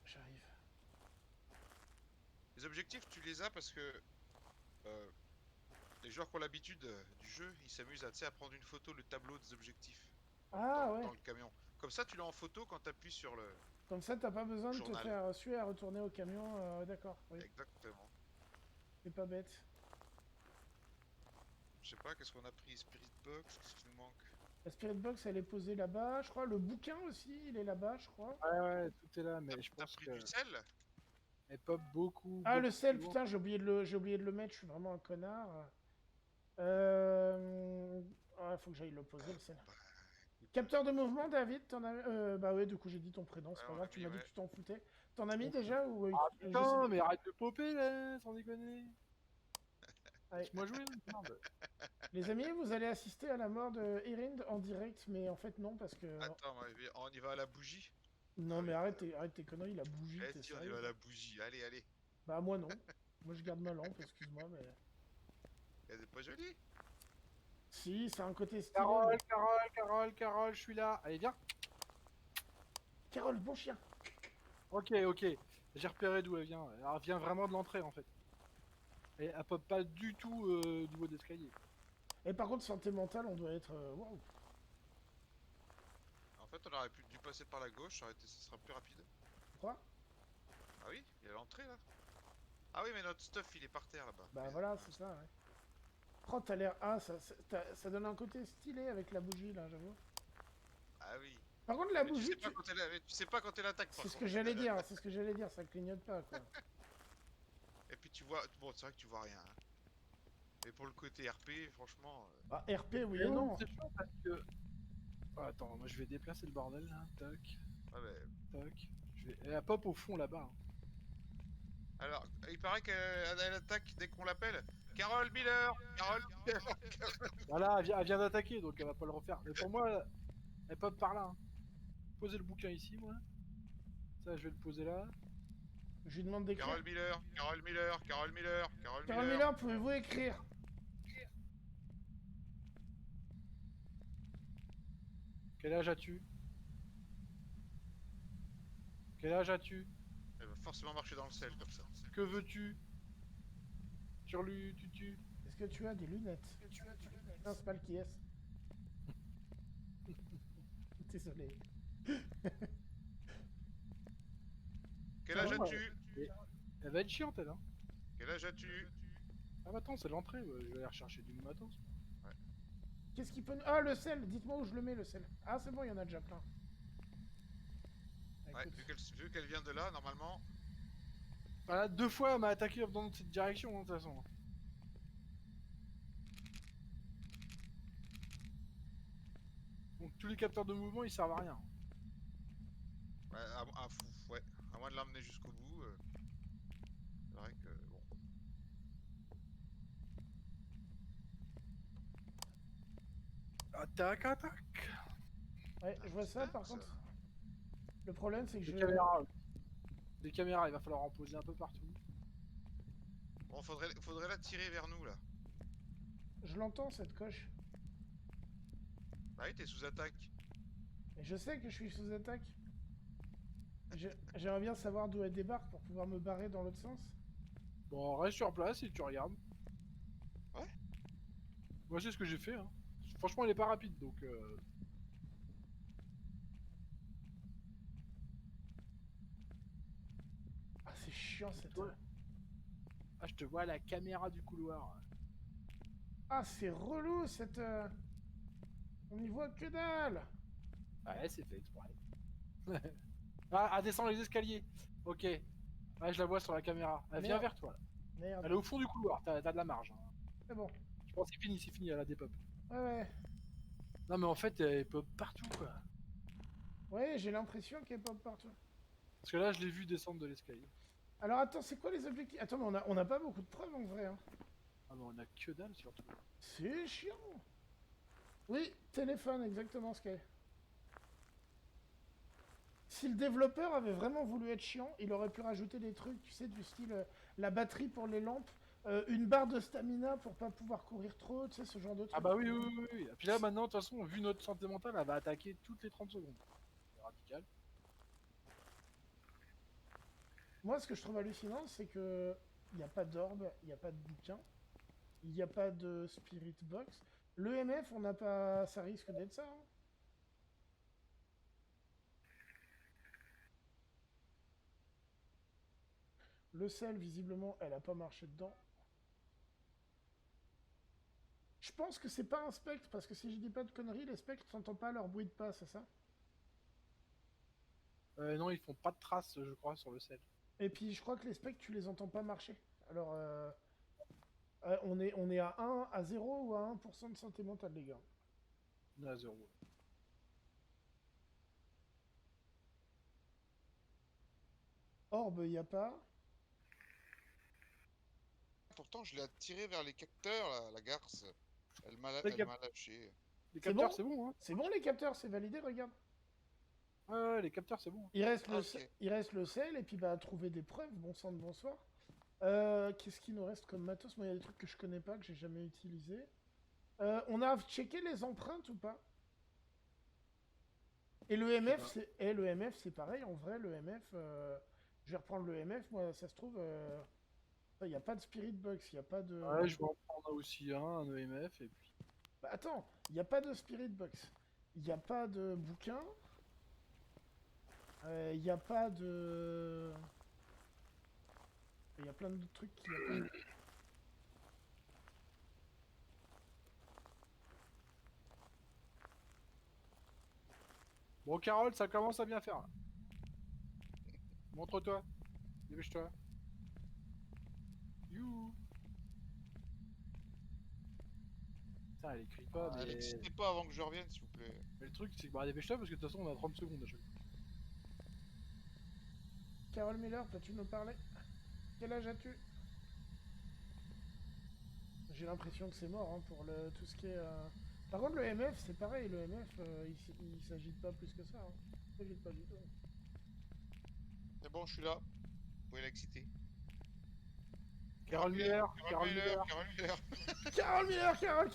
J'arrive. Les objectifs, tu les as parce que euh, les joueurs qui ont l'habitude du jeu, ils s'amusent à, tu sais, à prendre une photo, le tableau des objectifs Ah, ouais. dans le camion. Comme ça, tu l'as en photo quand tu appuies sur le Comme ça, t'as pas besoin de te journal. faire suer à retourner au camion. D'accord, oui. Exactement. C'est pas bête. Je sais pas, qu'est-ce qu'on a pris? Spirit Box, qu'est-ce qui nous manque? La Spirit Box, elle est posée là-bas, je crois. Le bouquin aussi, il est là-bas, je crois. Ouais, tout est là, mais je T'as pense pris que du sel? elle pop beaucoup, Ah, le beaucoup sel, plus loin. putain, j'ai oublié de le mettre, je suis vraiment un connard. Ah, faut que j'aille le poser, le sel. Bah, écoute, Capteur de mouvement, David, t'en as... Bah ouais, du coup, j'ai dit ton prénom, ouais, c'est pas on grave, l'a tu mis, m'as dit que ouais. tu t'en foutais. T'en as Je mis m'en fous. déjà ou... Ah j'essaie putain, de... mais arrête de popper là, sans déconner. Allez. Laisse-moi jouer, merde. Les amis, vous allez assister à la mort de Erin en direct, mais en fait non, parce que... Attends, on y va à la bougie? Non, Ah mais oui, arrête tes conneries, la bougie, t'es si, on y va sérieux, à toi? la bougie. Allez, allez. Bah moi non. Moi je garde ma lampe, excuse-moi, mais... Elle est pas jolie? Si, c'est un côté stylé, mais... Carole, Carole, je suis là. Allez, viens. Carole, bon chien! Ok. J'ai repéré d'où elle vient. Elle vient vraiment de l'entrée en fait. Et elle pop pas du tout du niveau d'escalier. Et par contre, santé mentale, on doit être... Waouh! En fait, on aurait dû passer par la gauche, ça sera plus rapide. Quoi? Ah oui, il y a l'entrée là. Ah oui, mais notre stuff il est par terre là-bas. Bah Merde. voilà, c'est ça, ouais. Oh, t'as l'air... Ah, ça donne un côté stylé avec la bougie, là, j'avoue. Ah oui. Par contre, la Mais tu bougie, sais pas quand mais tu sais pas quand elle attaque par c'est ce que contre. j'allais dire, c'est ce que j'allais dire, ça clignote pas, quoi. Et puis tu vois, bon, c'est vrai que tu vois rien, hein. Mais pour le côté RP, franchement, Ah, RP, oui Et et non, non! c'est chaud parce que. Oh, attends, moi je vais déplacer le bordel là. Tac, ouais, tac. Et elle pop au fond là-bas. Hein. alors, il paraît qu'elle attaque dès qu'on l'appelle. Carole Miller, Carole Miller. Voilà, elle vient d'attaquer donc elle va pas le refaire. Mais pour moi, elle pop par là. Hein. Poser le bouquin ici, moi. Ça, je vais le poser là. Je lui demande d'écrire. Carole Miller, Carole Miller, Carole Miller, Carole Carole Miller. Miller, pouvez-vous écrire? Quel âge as-tu? Quel âge as-tu? Elle va forcément marcher dans le sel comme ça. Que veux-tu? Turlu, tutu. Est-ce que tu as des lunettes? Non, c'est pas le qui est. Désolé. Quel Ça âge va, as-tu? Elle va être chiante, elle, hein. Quel âge as-tu? Ah, bah attends, c'est l'entrée. Je vais aller rechercher du matos. Qu'est-ce qu'il peut... Ah, le sel! Dites-moi où je le mets, le sel. Ah, c'est bon, il y en a déjà plein. Ah, Ouais, écoute. vu qu'elle vient de là, normalement. Voilà, 2 fois, elle m'a attaqué dans cette direction, hein, de toute façon. Donc tous les capteurs de mouvement, ils servent à rien. Ouais, ouais. À moins de l'emmener jusqu'au bout. C'est vrai que bon. Attaque. Ouais, Ah, je vois c'est ça, bien, par ça. contre. Le problème, c'est que Des je... caméras. Des caméras, il va falloir en poser un peu partout. Bon, faudrait la tirer vers nous là. Je l'entends, cette coche. Bah oui, t'es sous attaque. Et je sais que je suis sous attaque. J'aimerais bien savoir d'où elle débarque pour pouvoir me barrer dans l'autre sens. Bon, reste sur place et tu regardes. Ouais. Moi, c'est ce que j'ai fait. Hein. Franchement, elle est pas rapide, donc... Ah, c'est chiant, cette... Ouais. Ah, je te vois à la caméra du couloir. Ah, c'est relou, cette... On n'y voit que dalle! Ouais, c'est fait exprès. Ah, elle descend les escaliers. Ok. Ouais, je la vois sur la caméra. Elle vient Merde. vers toi. Là. Merde. Elle est au fond du couloir. T'as de la marge. Hein. C'est bon. Je pense que c'est fini. Elle a des pop. Ouais. Non, mais en fait, elle pop partout, quoi. Ouais, j'ai l'impression qu'elle pop partout. Parce que là, je l'ai vu descendre de l'escalier. Alors attends, c'est quoi les objectifs? Attends, mais on a pas beaucoup de preuves en vrai. Hein. Ah, mais on a que dalle, surtout. C'est chiant. Oui, téléphone, exactement ce qu'elle est. Si le développeur avait vraiment voulu être chiant, il aurait pu rajouter des trucs, tu sais, du style la batterie pour les lampes, une barre de stamina pour pas pouvoir courir trop, tu sais, ce genre de truc. Ah bah oui. Et puis là, maintenant, de toute façon, vu notre santé mentale, elle va attaquer toutes les 30 secondes. C'est radical. Moi, ce que je trouve hallucinant, c'est que il n'y a pas d'orbe, il n'y a pas de bouquin, il n'y a pas de spirit box. L'EMF, on n'a pas... Ça risque d'être ça, hein. Le sel, visiblement, elle a pas marché dedans. Je pense que c'est pas un spectre, parce que si je dis pas de conneries, les spectres t'entends pas leur bruit de pas, c'est ça? Non, ils font pas de traces, je crois, sur le sel. Et puis je crois que les spectres, tu les entends pas marcher. Alors, on est à 1, à 0 ou à 1% de santé mentale, les gars. On est à 0. Orbe, y a pas. Pourtant, je l'ai attiré vers les capteurs, la garce. Elle m'a Les, elle m'a lâché. les C'est capteurs, bon? c'est bon, hein. C'est bon, les capteurs, c'est validé, regarde. Ouais, les capteurs, c'est bon. Il reste, Ah, ok. il reste le sel, et puis bah, trouver des preuves, bon sang de bonsoir. Qu'est-ce qu'il nous reste comme matos? Moi, il y a des trucs que je connais pas, que j'ai jamais utilisés. On a checké les empreintes ou pas? Et le MF, c'est pareil, en vrai, le MF, je vais reprendre le MF, moi, ça se trouve, il n'y a pas de Spirit Box, il n'y a pas de... Ouais, je vais en prendre aussi un EMF, et puis... Bah attends, il n'y a pas de Spirit Box, il n'y a pas de bouquin, il n'y a pas de... Il y a plein de trucs qui... Bon, Carole, ça commence à bien faire. Là. Montre-toi. Dépêche-toi. You. Putain, elle écrit pas, mais... N'existez pas avant que je revienne, s'il vous plaît. mais le truc, c'est que bah, dépêche-toi, parce que de toute façon, on a 30 secondes à chaque fois. Carole Miller, peux-tu nous parler? Quel âge as-tu? J'ai l'impression que c'est mort hein, pour tout ce qui est... Par contre, le MF, c'est pareil, le MF, il s'agite pas plus que ça. Hein. Il s'agite pas du tout. C'est bon, je suis là. Vous pouvez l'exciter. Carole Miller, Carole Miller. Carole Miller. Carole Miller, Carole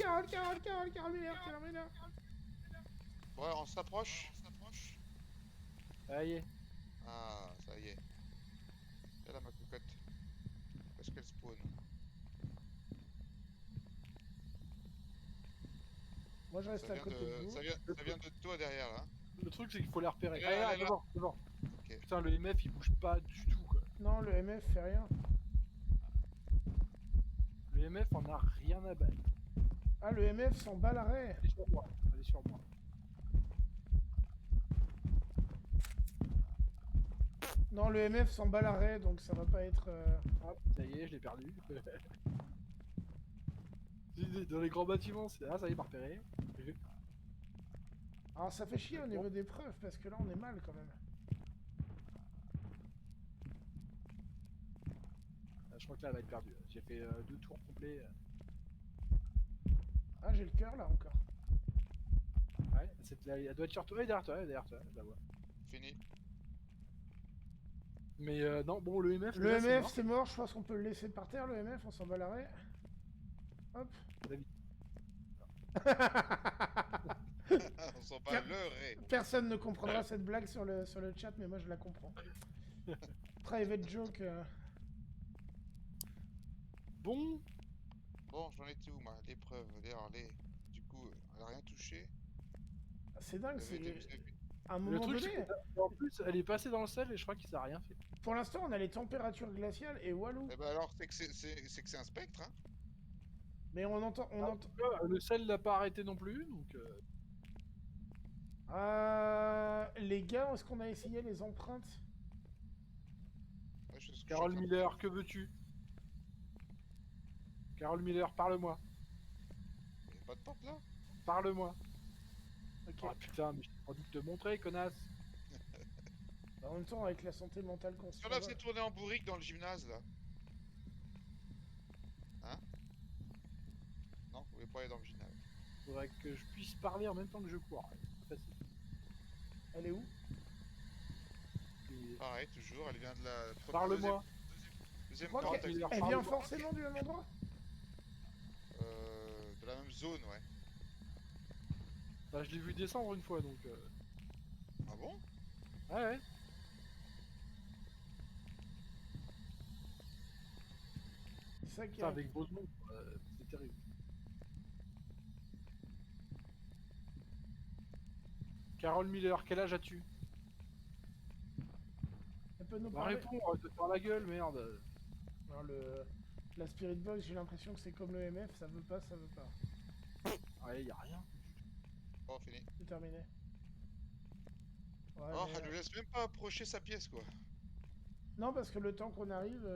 Miller, Carole Miller. Ouais, on s'approche. Ça y est. Ah, ça y est. C'est là ma cocotte. Parce qu'elle spawn. Moi, je reste Ça à vient côté de vous. ça vient de toi derrière là. Le truc, c'est qu'il faut les repérer. Elle est là, Ah, elle est là. devant, devant. Ok. Putain, le MF, il bouge pas du tout, quoi. Non, le MF fait rien. Le MF en a rien à battre. Ah, le MF s'en bat l'arrêt. Elle est sur moi. Elle est sur moi. Non, le MF s'en bat l'arrêt, donc ça va pas être... Hop, ça y est, je l'ai perdu. Dans les grands bâtiments, c'est... Ah, ça y est, m'a repéré. Alors, ça fait chier au niveau des preuves, parce que là, on est mal, quand même. Ah, je crois que là, elle va être perdue. J'ai fait 2 tours complets. Ah, j'ai le cœur, là, encore. Ouais, elle doit être sur toi. Ouais, derrière toi, je la vois. Fini. Mais non, bon, le MF... Le déjà, c'est MF, mort. c'est mort, je pense qu'on peut le laisser par terre, le MF, on s'en bat l'arrêt. Hop. David. On s'en bat le Personne ne comprendra cette blague sur le chat, mais moi je la comprends. Private joke. Bon, Bon, j'en étais où, moi? L'épreuve, du coup, elle a rien touché. C'est dingue, Vous avez- c'est... vous avez- À un le moment truc, donné, c'est qu'en plus, elle est passée dans le sel et je crois qu'il ça a rien fait. pour l'instant, on a les températures glaciales et Walou. Eh ben alors, c'est que c'est un spectre, hein? Mais on entend... Le sel l'a pas arrêté non plus, donc... Les gars, est-ce qu'on a essayé les empreintes? Ouais, je sais ce que je suis en Carole train de Miller, faire. que veux-tu? Carole Miller, parle-moi. Il y a pas de porte là? Parle-moi. Ok. Ah putain, mais je t'ai pas dû te montrer, connasse. Bah, en même temps, avec la santé mentale qu'on se Si on la faisait tourner en bourrique dans le gymnase là. Hein? Non, vous voulez pas aller dans le gymnase. Faudrait que je puisse parler en même temps que je cours. C'est facile. Elle est où? Et- Pareil, toujours, elle vient de la... Parle-moi. Deuxième Je crois porte, qu'elle Parle-moi. elle vient forcément du même endroit? de la même zone, ouais. Bah, je l'ai vu descendre une fois, donc... Ah bon? Ouais, ouais. C'est ça qui Putain, est... avec Bosemont, c'est terrible. Carole Miller, quel âge as-tu? Elle peut nous Bah parler? réponds, te faire la gueule, merde. Non, la Spirit Box, j'ai l'impression que c'est comme le MF, ça veut pas, ça veut pas. Ouais, y a rien. Oh, fini. C'est terminé. Ouais, Oh, mais, elle ne laisse même pas approcher sa pièce, quoi. non, parce que le temps qu'on arrive...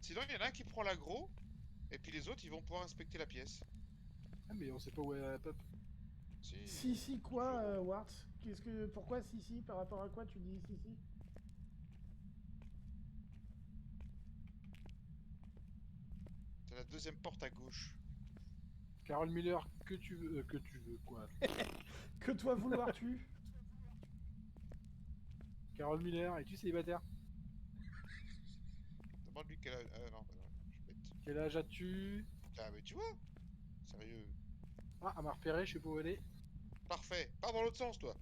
Sinon, il y en a un qui prend l'aggro, et puis les autres, ils vont pouvoir inspecter la pièce. Ah, mais on sait pas où est la pop. Si, quoi, toujours. Wart? Pourquoi si, par rapport à quoi tu dis si? C'est la deuxième porte à gauche. Carole Miller, que tu veux, quoi. Que toi vouloir-tu? Carole Miller, es-tu célibataire? Demande-lui quelle âge. Ah non, je suis bête. Quel âge as-tu? Ah, mais tu vois. Sérieux. Ah, elle m'a repéré, je sais pas où elle est. Parfait. Pas dans l'autre sens, toi.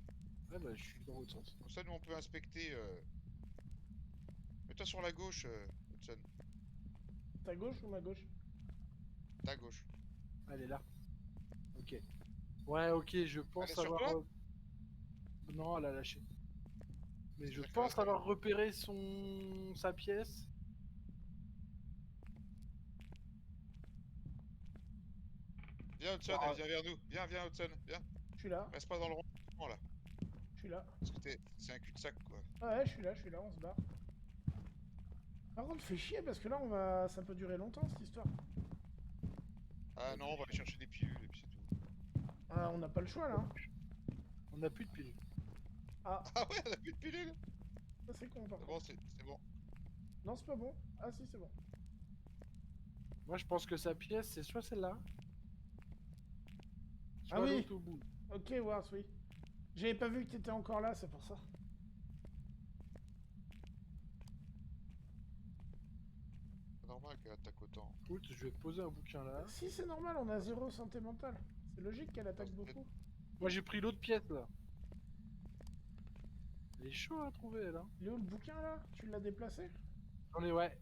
Ouais, bah, je suis dans l'autre sens. Comme ça, nous, on peut inspecter. Mets-toi sur la gauche, Hudson. Ta gauche ou ma gauche? Ta gauche. Elle est là. Ok. Ouais, ok, je Elle est pense sur avoir... toi? Non, elle a lâché. Mais je C'est-à-dire que là, pense avoir repéré sa pièce. Viens, Hudson, Ah. elle vient vers nous. Viens, Hudson. Viens. Je suis là, Reste pas dans le rond, là. je suis là. Parce que c'est un cul-de-sac, quoi. Ouais, je suis là, on se barre. Par contre, fais chier parce que là, ça peut durer longtemps cette histoire. Ah non, on va aller chercher des pilules, et puis c'est tout. Ah, on n'a pas le choix là. Hein. On n'a plus de piles. Ah, Ah ouais, on a plus de pilules. ça c'est con par C'est contre. bon, c'est bon. Non, c'est pas bon. Ah si, c'est bon. Moi, je pense que sa pièce, c'est soit celle-là, soit Ah oui. l'autre au bout. Ok, Wars, oui. J'avais pas vu que t'étais encore là, c'est pour ça. C'est normal qu'elle attaque autant. Écoute, je vais poser un bouquin là. Si, c'est normal, on a 0 santé mentale. C'est logique qu'elle attaque Non, c'est beaucoup. Moi, j'ai pris l'autre pièce là. Elle est chaud à trouver, elle. Hein. Il est où le bouquin là? Tu l'as déplacé? J'en ai, ouais.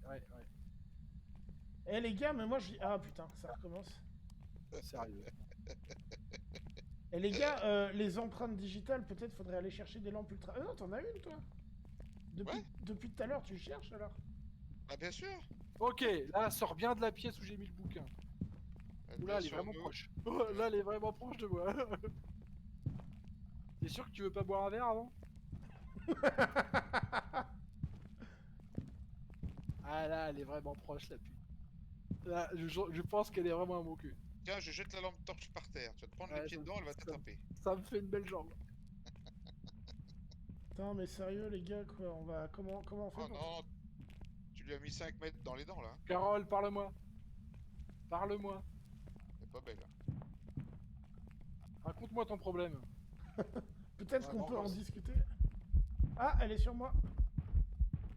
Eh les gars, mais moi je... Ah putain, ça recommence. Sérieux. Eh les gars, les empreintes digitales, peut-être faudrait aller chercher des lampes ultra... non, t'en as une toi? Ouais. Depuis tout à l'heure, tu cherches alors? Ah bien sûr. Ok, là, sors bien de la pièce où j'ai mis le bouquin. Oula, elle est Bien sûr, vraiment nous. proche. Oh, là, elle est vraiment proche de moi. T'es sûr que tu veux pas boire un verre avant? Ah là, elle est vraiment proche la pute. Là, je pense qu'elle est vraiment un bon cul. Tiens, je jette la lampe torche par terre. Tu vas te prendre Ouais, les pieds ça- dedans, elle va ça- t'attraper. Ça me fait une belle jambe. Putain, mais sérieux les gars, quoi, on va... Comment on fait Oh pour... non. Tu lui as mis 5 mètres dans les dents, là. Carole, parle-moi. Parle-moi. C'est pas belle. Raconte-moi ton problème. Peut-être Ouais, qu'on non, peut en bah, discuter. Ah, elle est sur moi.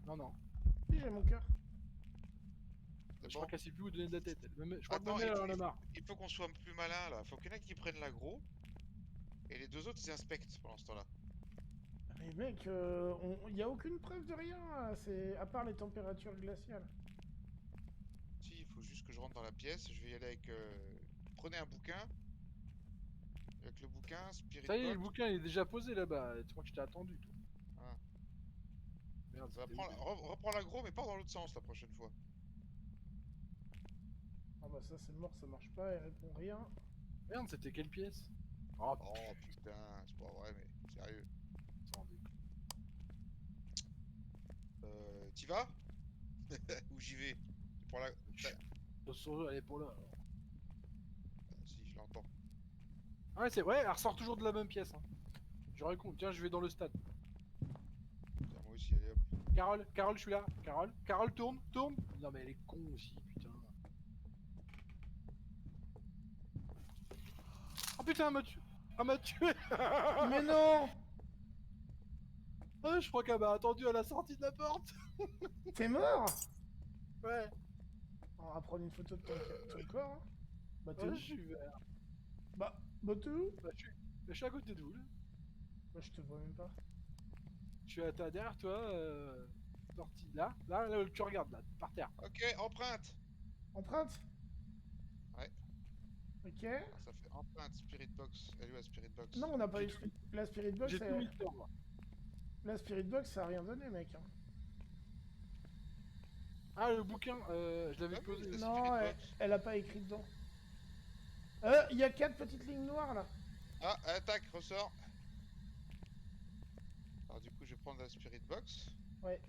Non. Si, j'ai mon cœur. C'est Je bon. crois qu'elle sait plus où donner de la tête. Je crois que Attends, même elle en a marre. il faut qu'on soit plus malin, là. Faut qu'il y en ait qui prennent l'aggro. Et les deux autres, ils inspectent pendant ce temps-là. Mais mec, y a aucune preuve de rien, là. C'est à part les températures glaciales. Si, il faut juste que je rentre dans la pièce. Je vais y aller avec... Prenez un bouquin. Avec le bouquin, Spirit Ça y est, le Box. bouquin il est déjà posé là-bas. Tu crois que je t'ai attendu, toi? Ah. Merde, Ça va c'était où, reprends l'aggro, mais pas dans l'autre sens la prochaine fois. Ah bah ça c'est mort, ça marche pas, elle répond rien. Merde, c'était quelle pièce? Oh, Oh putain, c'est pas vrai, mais sérieux. attendez. T'y vas? Ou j'y vais? Tu prends la... Elle est pour là. Si, je l'entends. Ah ouais, c'est vrai, elle ressort toujours de la même pièce. Hein. J'aurais con. Tiens, je vais dans le stade. Tiens, moi aussi, allez hop. Carole, je suis là. Carole, tourne. Non mais elle est con aussi, putain. Oh putain, elle m'a tué. Mais non! Ah, je crois qu'elle m'a attendu à la sortie de la porte. T'es mort? Ouais. On va prendre une photo de ton corps. Hein. Bah t'es Ouais, où? je suis vert. Bah t'es où? Bah, je suis à côté de vous là. Bah je te vois même pas. Je suis derrière toi, sortie là où tu regardes là, par terre. Ok, empreinte. Empreinte? Ouais. Ok. Alors, ça fait empreinte, Spirit Box. Elle est où la Spirit Box? Non, on n'a pas J'ai eu... tout- La Spirit Box, J'ai tout mis dedans moi. La Spirit Box, ça a rien donné, mec. Hein. Ah le bouquin, je l'avais Ah oui, posé. c'est- Non, Spirit elle, Box. elle a pas écrit dedans. Il y a 4 petites lignes noires là. Ah, attaque, ressort. Alors du coup, je vais prendre la Spirit Box. Ouais.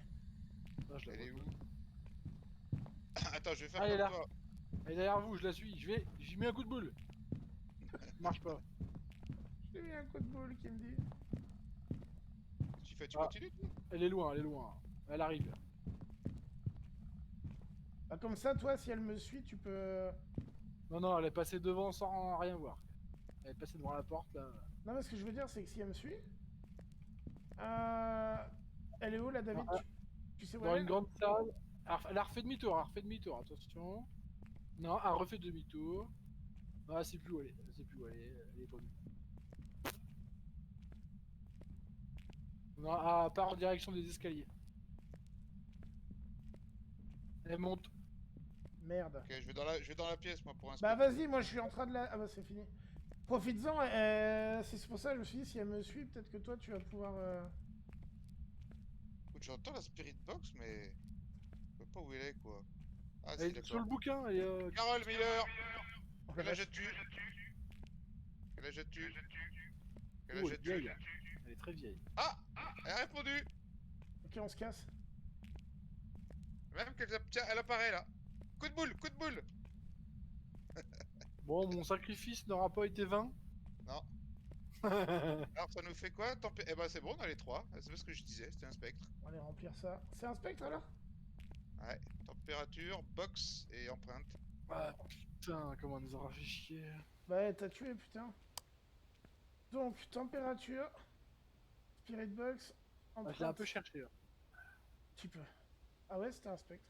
Ah, je la Elle est vois où? Attends, je vais faire Ah, elle est comme là. toi. Elle est derrière vous, je la suis. J'y mets un coup de boule. Marche pas. J'ai eu un coup de boule qui me dit. Tu fais, tu Ah. continues, toi? Elle est loin, elle est loin. Elle arrive. Bah, comme ça, toi, si elle me suit, tu peux. Non, non, elle est passée devant sans rien voir. Elle est passée devant la porte là. Non, mais ce que je veux dire, c'est que si elle me suit. Euh... Elle est où là, Non, David? Tu sais où dans elle est une là? grande salle. Elle a refait demi-tour, elle a refait demi-tour, attention. Non, elle refait demi-tour. Ah, elle sait plus où elle est. Elle sait plus où elle est perdue. Non, elle part en direction des escaliers. Elle monte. Merde. Ok, je vais dans la pièce, moi, pour Bah, inspecter. vas-y, moi je suis en train de la. Ah, bah, c'est fini. Profites-en, c'est pour ça que je me suis dit, si elle me suit, peut-être que toi tu vas pouvoir. Écoute, j'entends la Spirit Box, mais je sais pas où elle est, quoi. Ah Elle si, est sur d'accord. le bouquin, elle est. Carole Miller! Oh, la Quel âge vache. as-tu? Quel âge as-tu? Quel Oh, âge elle est as-tu? vieille. Elle est très vieille. Ah! Elle a répondu! Ok, on se casse. Même qu'elle tiens, elle apparaît là. Coup de boule, coup de boule! Bon, mon sacrifice n'aura pas été vain. Non. Alors ça nous fait quoi? Eh ben c'est bon, on a les trois. C'est ce que je disais, c'était un spectre. On va aller remplir ça. C'est un spectre alors? Ouais. Température, box et empreinte. Ah putain, comment elle nous aura fait chier. Bah, t'as tué, putain. Donc, température, spirit box, Ah, je l'ai un empreinte. peu cherché là. Petit peu. Ah ouais, c'était un spectre.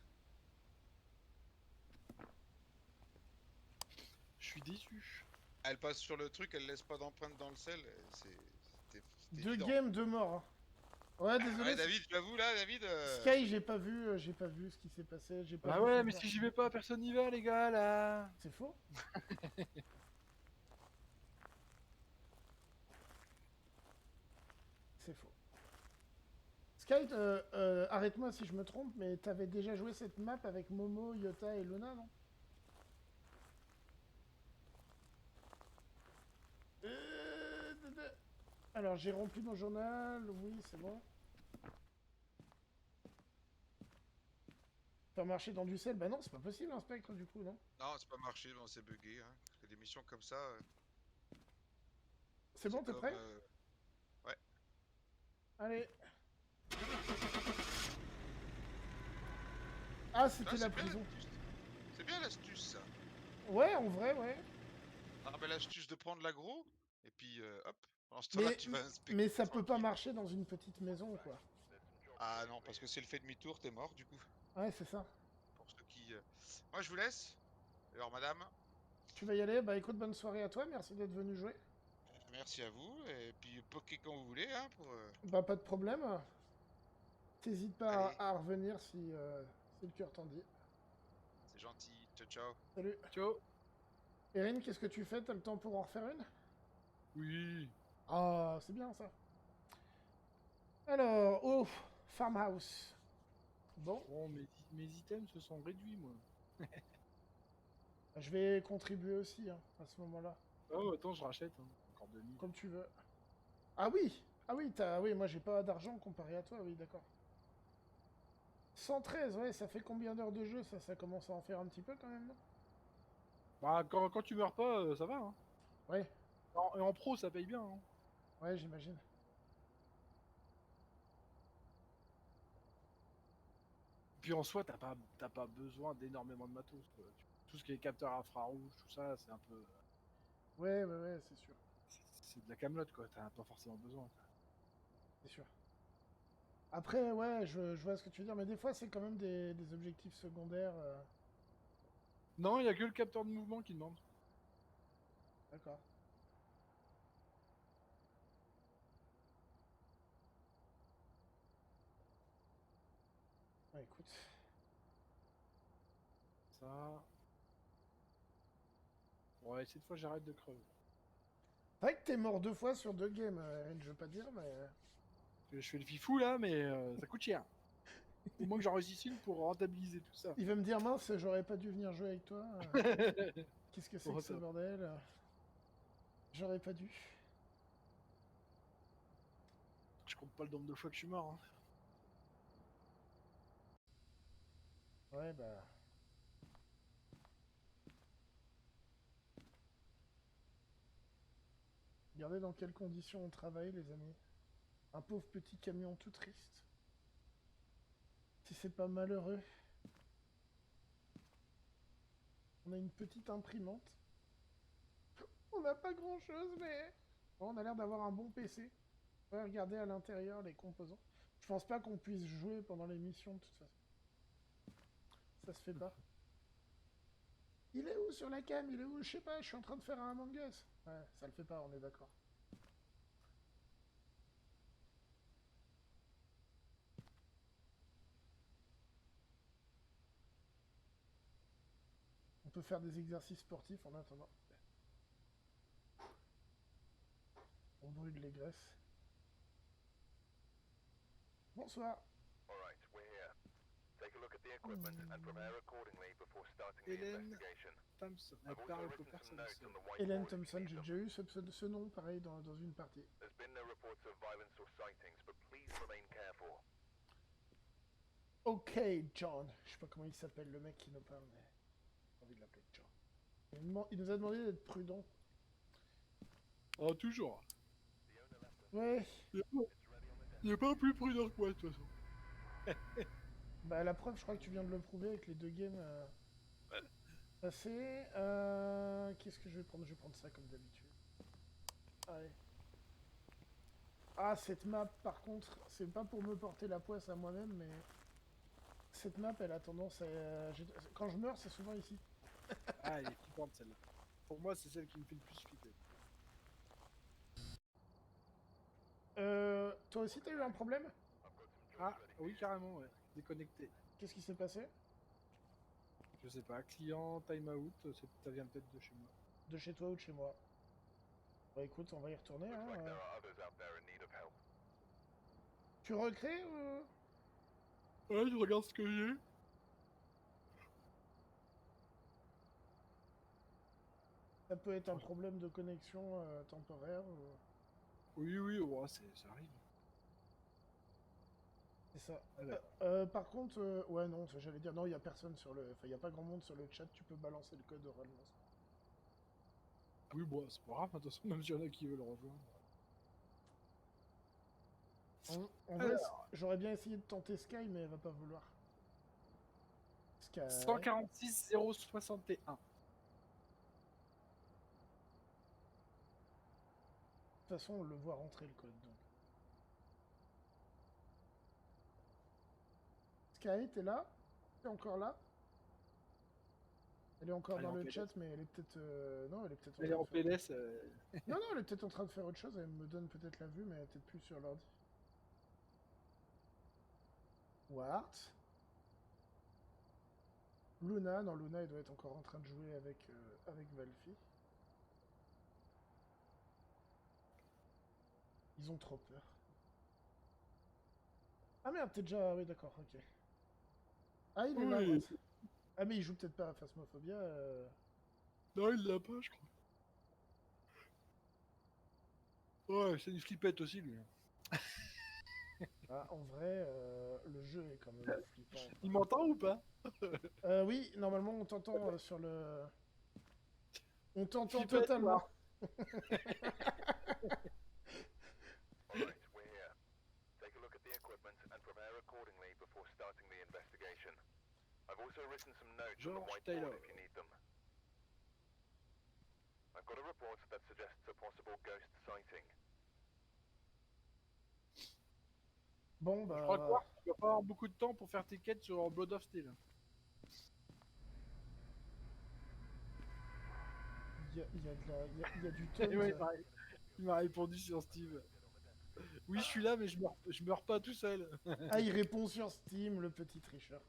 Je suis déçu. Elle passe sur le truc, elle laisse pas d'empreinte dans le sel. C'était 2 évident. games, 2 morts. Hein. Ouais, désolé. Ouais, David, j'avoue là, David. Sky, j'ai pas vu ce qui s'est passé. J'ai pas Bah vu ouais, son mais père. si j'y vais pas, personne n'y va, les gars, là. C'est faux. C'est faux. Sky, arrête-moi si je me trompe, mais t'avais déjà joué cette map avec Momo, Yota et Luna, non? Alors, j'ai rempli mon journal, oui, c'est bon. Pas marcher dans du sel, bah non, c'est pas possible, un spectre, du coup, non? Non, c'est pas marché, bon, c'est bugué. Hein. Parce que des missions comme ça, C'est bon, c'est t'es comme. prêt? Ouais. Allez. Ah, Ah, c'était c'est la bien prison. l'astuce. C'est bien l'astuce ça. Ouais, en vrai, ouais. Ah, mais l'astuce de prendre l'aggro, et puis hop, pendant ce temps-là, Mais, tu vas inspecter mais ça peut pas tranquille. marcher dans une petite maison, quoi. Ah non, parce que c'est le fait demi-tour, t'es mort du coup. Ouais, c'est ça. Pour ceux qui. Moi, je vous laisse. Alors, madame, Tu vas y aller? Bah écoute, bonne soirée à toi, merci d'être venu jouer. merci à vous, et puis poquez quand vous voulez, hein, pour. Bah pas de problème. T'hésites pas Allez, à revenir si le cœur t'en dit. c'est gentil. Ciao, ciao. Salut. Ciao. Erin, qu'est-ce que tu fais? T'as le temps pour en refaire une? Oui. Ah, c'est bien ça. Alors, oh, farmhouse. Bon, Bon, mes items se sont réduits, moi. je vais contribuer aussi hein, à ce moment-là, Oh, attends, je rachète. Hein. Encore 2000. comme tu veux. Ah oui, oui, moi j'ai pas d'argent comparé à toi, oui, d'accord. 113, ouais, ça fait combien d'heures de jeu ça commence à en faire un petit peu quand même, non? Bah, quand tu meurs pas, ça va. Hein. Ouais, Et en pro, ça paye bien. Hein. ouais, j'imagine. Puis en soi, t'as pas besoin d'énormément de matos. Quoi. Tout ce qui est capteur infrarouge, tout ça, c'est un peu. Ouais, c'est sûr, C'est de la camelote, quoi. T'as pas forcément besoin. Quoi. c'est sûr. Après, ouais, je vois ce que tu veux dire, mais des fois c'est quand même des objectifs secondaires. Non, il y a que le capteur de mouvement qui demande. D'accord. Ouais, écoute. Ça. Ouais, cette fois, j'arrête de crever. C'est vrai que t'es mort 2 fois sur 2 games, Erin, je veux pas dire, mais. Je fais le fifou là, mais ça coûte cher. Au moins que j'en réussisse une pour rentabiliser tout ça. Il va me dire, mince, j'aurais pas dû venir jouer avec toi. Qu'est-ce que c'est Bon, que ce ça va. bordel? J'aurais pas dû. Je compte pas le nombre de fois que je suis mort. Hein. Ouais, bah... Regardez dans quelles conditions on travaille, les amis. Un pauvre petit camion tout triste. Si c'est pas malheureux. On a une petite imprimante. On n'a pas grand chose, mais... Bon, on a l'air d'avoir un bon PC. On va regarder à l'intérieur les composants. Je pense pas qu'on puisse jouer pendant l'émission, de toute façon. Ça se fait pas. Il est où sur la cam? Il est où? Je sais pas, je suis en train de faire un Among Us. Ouais, ça le fait pas, on est d'accord. On peut faire des exercices sportifs en attendant. On brûle les graisses. Bonsoir. Alright, we're here. Take a look at the equipment and prepare accordingly before starting the Hélène investigation. Thompson. I've Elle also parle written pour some personne. notes on the Hélène whiteboard if you Thompson, need j'ai them. déjà eu ce nom pareil dans une partie. There's been no reports of violence or sightings, but please remain careful. Ok, John. Je sais pas comment il s'appelle le mec qui nous parle, mais j'ai envie de l'appeler John. Il nous a demandé d'être prudent. Oh, toujours. Ouais. Il n'est pas plus prudent que moi, de toute façon. Bah la preuve, je crois que tu viens de le prouver avec les 2 games passés. Qu'est-ce que je vais prendre? Je vais prendre ça comme d'habitude. Allez. Ah, cette map, par contre, c'est pas pour me porter la poisse à moi-même, mais... Cette map, elle a tendance à... Quand je meurs, c'est souvent ici. Ah, elle est flippante celle-là. Pour moi, c'est celle qui me fait le plus flipper. Toi aussi, t'as eu un problème? Ah, oui, carrément, ouais. Déconnecté. Qu'est-ce qui s'est passé? Je sais pas, client, timeout, ça vient peut-être de chez moi. De chez toi ou de chez moi? Bah écoute, on va y retourner, Looks like hein. there are others out there in need of help. Tu recrées Ouais, je regarde ce que j'ai. Ça peut être un problème de connexion temporaire. Oui, oui, ouais, ça arrive. C'est ça. Alors. Par contre, ouais, non, j'allais dire, non, il n'y a personne sur le... Enfin, il n'y a pas grand monde sur le chat, tu peux balancer le code oralement. Oui, bon, c'est pas grave, de toute façon, même s'il y en a qui veulent rejoindre. En vrai, j'aurais bien essayé de tenter Sky, mais elle va pas vouloir. Sky... 146 061. De toute façon, on le voit rentrer le code, donc. Sky, t'es là? T'es encore là? Elle est encore Elle est dans en le PLS. chat, mais elle est peut-être... Non, elle est peut-être Elle est en train de faire- PLS. Non, non, elle est peut-être en train de faire autre chose, elle me donne peut-être la vue, mais elle est peut-être plus sur l'ordi. Wart. Luna, non, Luna, elle doit être encore en train de jouer avec Valfi. Ils ont trop peur. Ah merde, t'es déjà... Oui, d'accord, ok. Ah, il est là, Oui. Wart. Ah, mais il joue peut-être pas à Phasmophobia. Non, il l'a pas, je crois. Ouais, c'est une flippette aussi, lui. Ah, en vrai, le jeu est quand même flippant. Il m'entend ou pas? Oui, normalement, on t'entend sur le... On t'entend Flippette, totalement. Alright, we're here. Take a look at the equipment and prepare accordingly before starting the investigation. I've also written some notes on the George whiteboard Taylor. if you need them. I've got a report that suggests a possible ghost sighting. Bon, Je crois bah... que tu vas pas avoir beaucoup de temps pour faire tes quêtes sur Blood of Steel. Il y a du Et taunt. ouais, pareil. Il m'a répondu sur Steve. Oui, je suis là, mais je meurs pas tout seul. Ah, il répond sur Steam, le petit tricheur.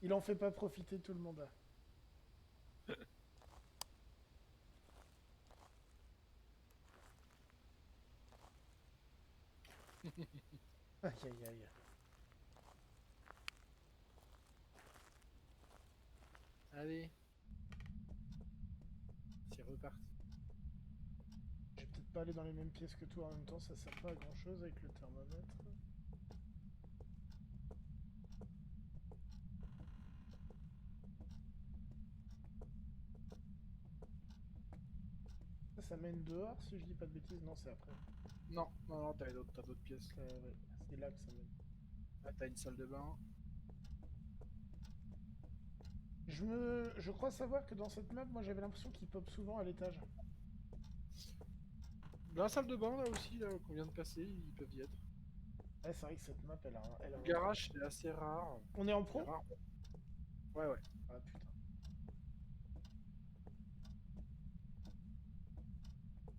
Il en fait pas profiter tout le monde. Aïe, aïe, aïe. Allez. C'est reparti. Je vais peut-être pas aller dans les mêmes pièces que toi en même temps, ça sert pas à grand chose avec le thermomètre. Ça mène dehors si je dis pas de bêtises, non c'est après. Non, non, non, t'as d'autres pièces. Ouais, c'est là que ça mène. Là, t'as une salle de bain. Je crois savoir que dans cette map, moi j'avais l'impression qu'il pop souvent à l'étage. Dans la salle de bain, là aussi, là, qu'on vient de passer, ils peuvent y être. Ouais, c'est vrai que cette map, elle a Le garage, c'est assez rare. On est en C'est pro? rare. Ouais, ouais. Ah putain.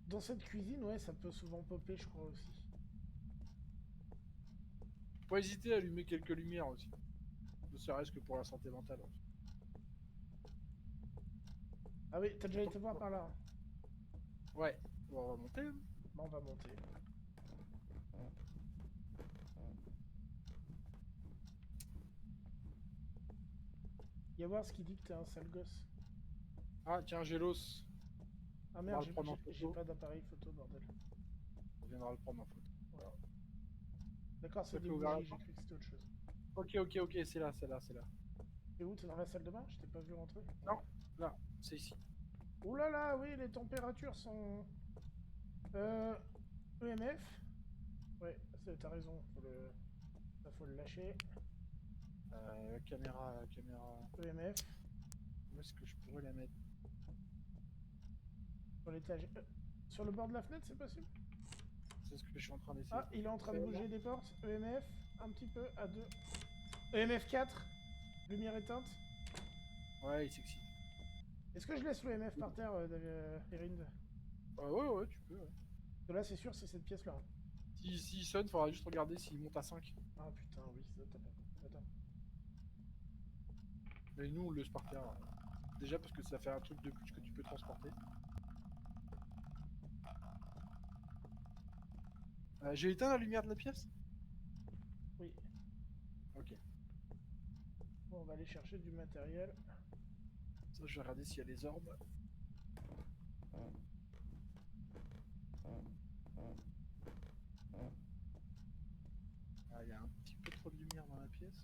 Dans cette cuisine, ouais, ça peut souvent popper, je crois aussi. Faut pas hésiter à allumer quelques lumières aussi. Ne serait-ce que pour la santé mentale. En fait. Ah oui, t'as déjà été voir par là. Ouais. Bon, on va monter. Hein. Bah, on va monter. Y a voir ce qui dit que t'es un sale gosse. Ah, tiens, j'ai l'os. Ah On va merde, le prendre en j'ai photo. pas d'appareil photo, bordel. On viendra le prendre en photo. D'accord, c'est Ça des fait ouvert bougies, la j'ai cru que c'était autre chose. Ok, c'est là, c'est là, c'est là. T'es où? T'es dans la salle de bain? Je t'ai pas vu rentrer. Non, là, c'est ici. Ouh là là, oui, les températures sont... EMF? Ouais, t'as raison, ça faut le lâcher. Caméra. EMF, Où est-ce que je pourrais la mettre? sur l'étage. Sur le bord de la fenêtre, c'est possible? C'est ce que je suis en train d'essayer. Ah, il est en train de bouger des portes. EMF, un petit peu, à 2. EMF 4, lumière éteinte. Ouais, il s'excite. Est-ce que je laisse l'EMF par terre, Erind? Ouais, tu peux. Ouais. Parce que là, c'est sûr, c'est cette pièce-là. Si il sonne, faudra juste regarder s'il monte à 5. Ah putain, oui, ça t'as pas. Attends. Mais nous, on le laisse par terre. Déjà parce que ça fait un truc de plus que tu peux transporter. J'ai éteint la lumière de la pièce? Oui. Ok. Bon, on va aller chercher du matériel. Ça, je vais regarder s'il y a les orbes. Ah, il y a un petit peu trop de lumière dans la pièce.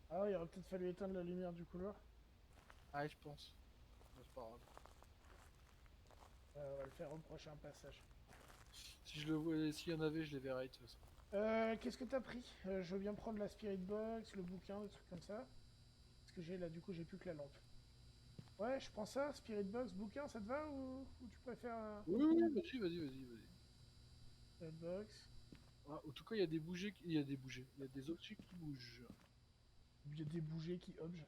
Ah, il aurait peut-être fallu éteindre la lumière du couloir. Ah, je pense. C'est pas grave. On va le faire au prochain passage. Si je le vois, s'il y en avait, je les verrais de toute façon. Qu'est-ce que t'as pris? Je veux bien prendre la spirit box, le bouquin, des trucs comme ça. Parce que j'ai là, du coup, j'ai plus que la lampe. Ouais, je prends ça, spirit box, bouquin, ça te va ou tu préfères Oui, vas-y. spirit box? Ah, en tout cas, il y a des bougies, il y a des objets qui bougent. Il y a des bougies qui obje.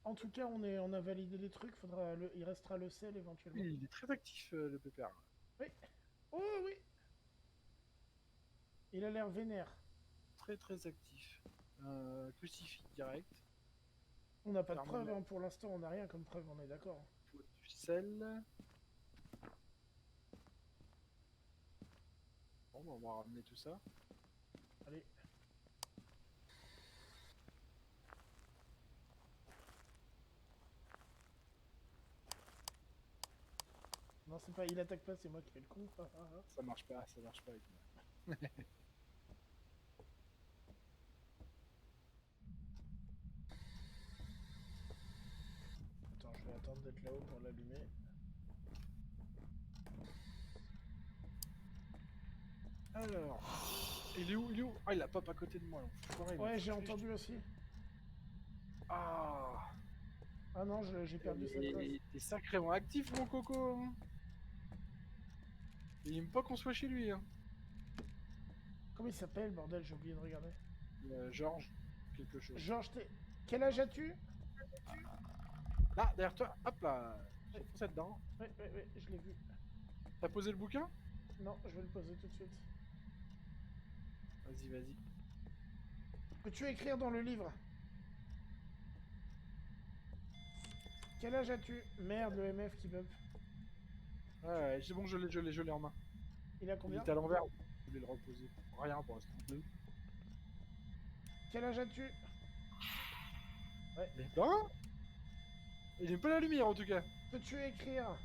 En tout cas, on a validé les trucs. Il restera le sel éventuellement. Oui, il est très actif, le pépère. Oui. Oh oui. Il a l'air vénère. Très actif. Crucifix direct. On n'a pas de Thermomètre. preuve, hein. Pour l'instant, on n'a rien comme preuve, on est d'accord. Du sel. Bon, on va ramener tout ça. Allez. Non, c'est pas, il attaque pas, c'est moi qui fais le con. Ça marche pas avec moi. Attends, je vais attendre d'être là-haut pour l'allumer. Alors, il est où? Ah, il a pop à côté de moi. Là. Ouais, j'ai entendu aussi. Ah, Ah non, j'ai perdu sa trace. t'es sacrément actif, mon coco. Hein. Il aime pas qu'on soit chez lui. Hein. Comment il s'appelle, bordel? J'ai oublié de regarder. Georges, quelque chose. Georges, quel âge as-tu? Là, derrière toi, hop là. J'ai foncé dedans. Ouais, je l'ai vu. T'as posé le bouquin? Non, je vais le poser tout de suite. Vas-y. Peux-tu écrire dans le livre? Quel âge as-tu? Merde, le MF qui bump. Ouais, c'est bon, je l'ai en main. Il a Il combien? est à l'envers. Je voulais le reposer. Rien pour l'instant. Quel âge as-tu? Ouais. Il aime pas. Il aime pas la lumière en tout cas. Peux-tu écrire?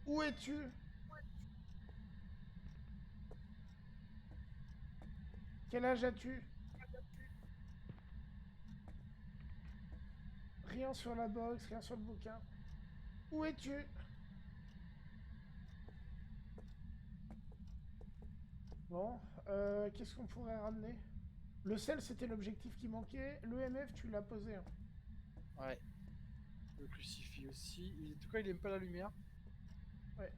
Où es-tu? Quel âge as-tu? Rien sur la box, rien sur le bouquin. Où es-tu? Bon, qu'est-ce qu'on pourrait ramener? Le sel, c'était l'objectif qui manquait. L'EMF, tu l'as posé. Hein. Ouais. Le crucifix aussi. En tout cas, il aime pas la lumière. Ouais.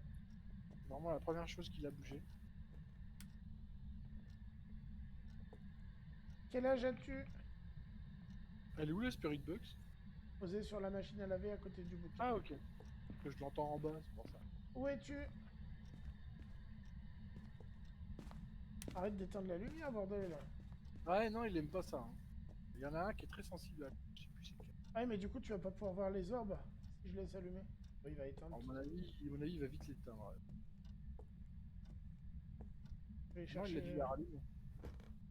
C'est vraiment la première chose qu'il a bougé. Quel âge as-tu? Elle est où la Spirit Box? Posé sur la machine à laver à côté du bouquin. Ah ok. Que je l'entends en bas, c'est pour ça. Où es-tu? Arrête d'éteindre la lumière, bordel. Ouais, non, il aime pas ça. Hein. Il y en a un qui est très sensible à... Je sais plus c'est lequel. Ah, mais du coup, tu vas pas pouvoir voir les orbes si je laisse allumer. Oui, il va éteindre. Alors, à mon avis, il va vite l'éteindre. Je vais Non, il a dû chercher. la rallumer.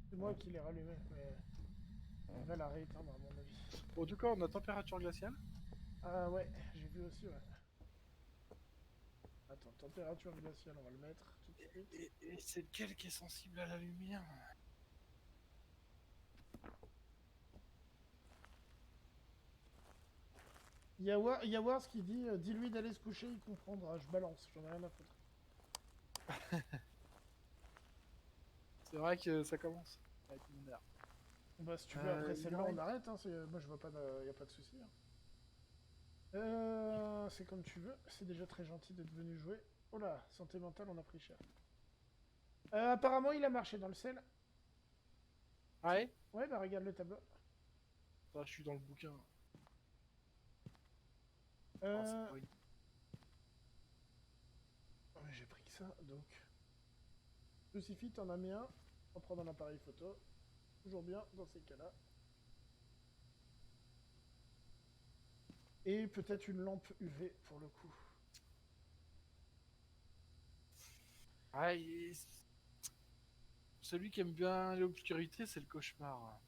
C'est moi qui l'ai rallumé, mais on va la rééteindre à mon avis. Bon, en tout cas, on a température glaciale. Ah ouais, j'ai vu aussi, ouais. Attends, température glaciale, on va le mettre tout de suite. Et c'est lequel qui est sensible à la lumière? Yawars qui dit dis-lui d'aller se coucher, il comprendra. Je balance, j'en ai rien à foutre. C'est vrai que ça commence à être mon air. Bah, si tu veux, après celle-là, ouais. on arrête. Hein, moi, je vois pas de... y a pas de souci. Hein. C'est comme tu veux. C'est déjà très gentil d'être venu jouer. Oh là, santé mentale, on a pris cher. Apparemment, il a marché dans le sel. Ouais. Ouais, bah regarde le tableau. Ah, je suis dans le bouquin. Ah, Euh... c'est pas une- ouais, j'ai pris que ça, donc. Crucifix, t'en as mis un. On prend dans l'appareil photo. Toujours bien dans ces cas-là. Et peut-être une lampe UV pour le coup. Ah, celui qui aime bien l'obscurité, c'est le cauchemar.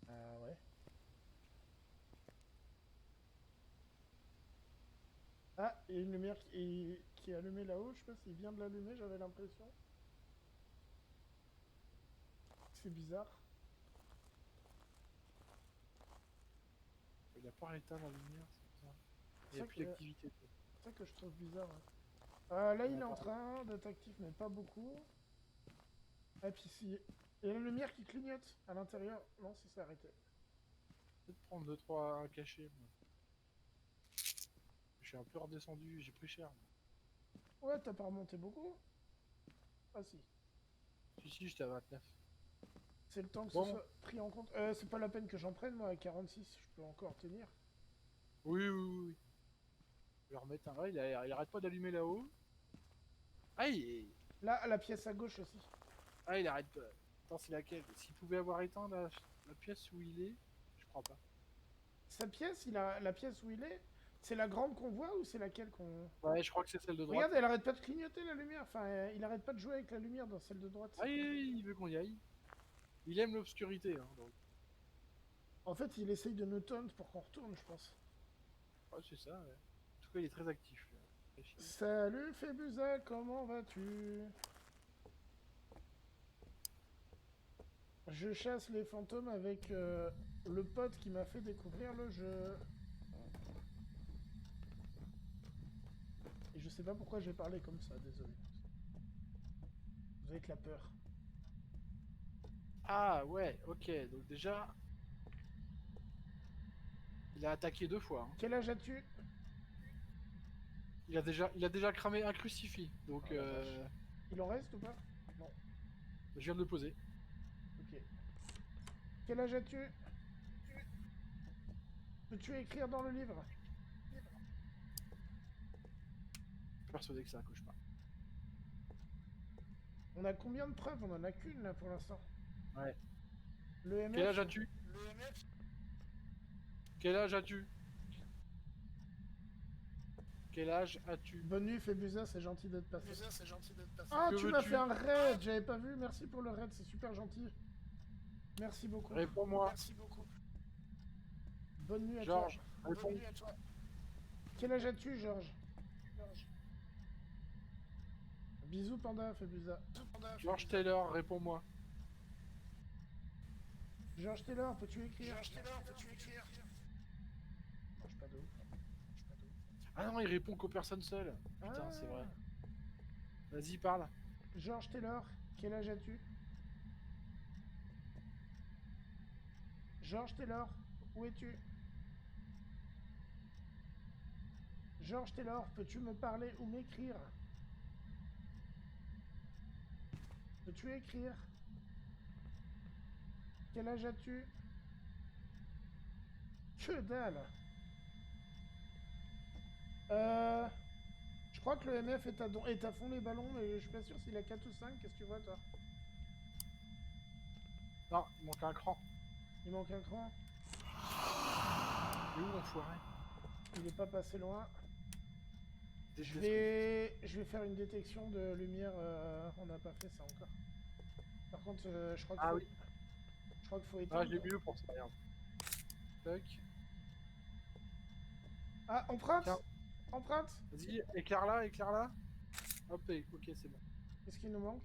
Ah ouais. Ah, il y a une lumière qui est allumée là-haut. Je sais pas s'il vient de l'allumer, j'avais l'impression. C'est bizarre. Il a pas éteint la lumière, c'est ça. Il n'y C'est a ça plus que- d'activité. c'est ça que je trouve bizarre. Là, il est en D'accord. train d'être actif, mais pas beaucoup. Ah, puis si... Il y a la lumière qui clignote à l'intérieur. Non, si c'est arrêté. Peut-être prendre 2-3 un cachet. Moi. Je suis un peu redescendu, j'ai pris cher. Moi. Ouais, t'as pas remonté beaucoup? Ah si. Si, j'étais à 29. C'est le temps que Bon. ce soit pris en compte. C'est pas la peine que j'en prenne, moi, à 46, je peux encore tenir. Oui. Je vais remettre un. Ouais, il arrête pas d'allumer là-haut. Ah, Là, à la pièce à gauche aussi. ah, il arrête pas. Attends, c'est laquelle? S'il pouvait avoir éteint la pièce où il est, je crois pas. Sa pièce, la pièce où il est, c'est la grande qu'on voit ou c'est laquelle qu'on... Ouais, je crois que c'est celle de droite. Regarde, elle arrête pas de clignoter la lumière. Enfin, il arrête pas de jouer avec la lumière dans celle de droite. Ah, il veut qu'on y aille. Il aime l'obscurité. Hein, donc. En fait, il essaye de nous taunt pour qu'on retourne, je pense. Ouais, c'est ça. Ouais. En tout cas, il est très actif. Là. Très chiant. Salut Fébusa, comment vas-tu? Je chasse les fantômes avec le pote qui m'a fait découvrir le jeu. Et je sais pas pourquoi j'ai parlé comme ça, désolé. Vous avez que la peur. Ah, ouais, ok. Donc, déjà, il a attaqué 2 fois. Hein. Quel âge as-tu? Il a déjà cramé un crucifix. Donc, Oh la vache. Il en reste ou pas? Non. je viens de le poser. Ok. Quel âge as-tu? Peux-tu écrire dans le livre? Persuadé que c'est un cauchemar. On a combien de preuves? On en a qu'une là pour l'instant. Ouais. Le MF. Quel âge as-tu? Quel âge as-tu? Quel âge as-tu? Bonne nuit, Febusa, c'est gentil d'être passé. Ah, Que tu m'as veux-tu? fait un raid, j'avais pas vu, merci pour le raid, c'est super gentil. Merci beaucoup. Réponds-moi. Bonne nuit à Georges, toi. réponds. Quel âge as-tu, Georges? Bisous, Panda, Febusa. George Taylor, réponds-moi. Georges Taylor, peux-tu écrire? Mange pas de ouf. Ah non, il répond qu'aux personnes seules. Putain, c'est vrai. Vas-y, parle. Georges Taylor, quel âge as-tu? Georges Taylor, où es-tu? Georges Taylor, peux-tu me parler ou m'écrire? Peux-tu écrire? Quel âge as-tu? Que dalle! Je crois que le MF est à fond les ballons, mais je suis pas sûr s'il a 4 ou 5. Qu'est-ce que tu vois, toi? Non, il manque un cran. Il manque un cran. Il est où, l'enfoiré? Il est pas passé loin. Je Je vais faire une détection de lumière. On n'a pas fait ça encore. Par contre, je crois qu'il Ah faut... oui. Je crois qu'il faut Ah, éteindre. j'ai mieux pour ça, regarde. Tac. Ah, empreinte! Tiens. Empreinte! Vas-y, éclaire-la, éclaire-la. Hop, ok, c'est bon. Qu'est-ce qui nous manque?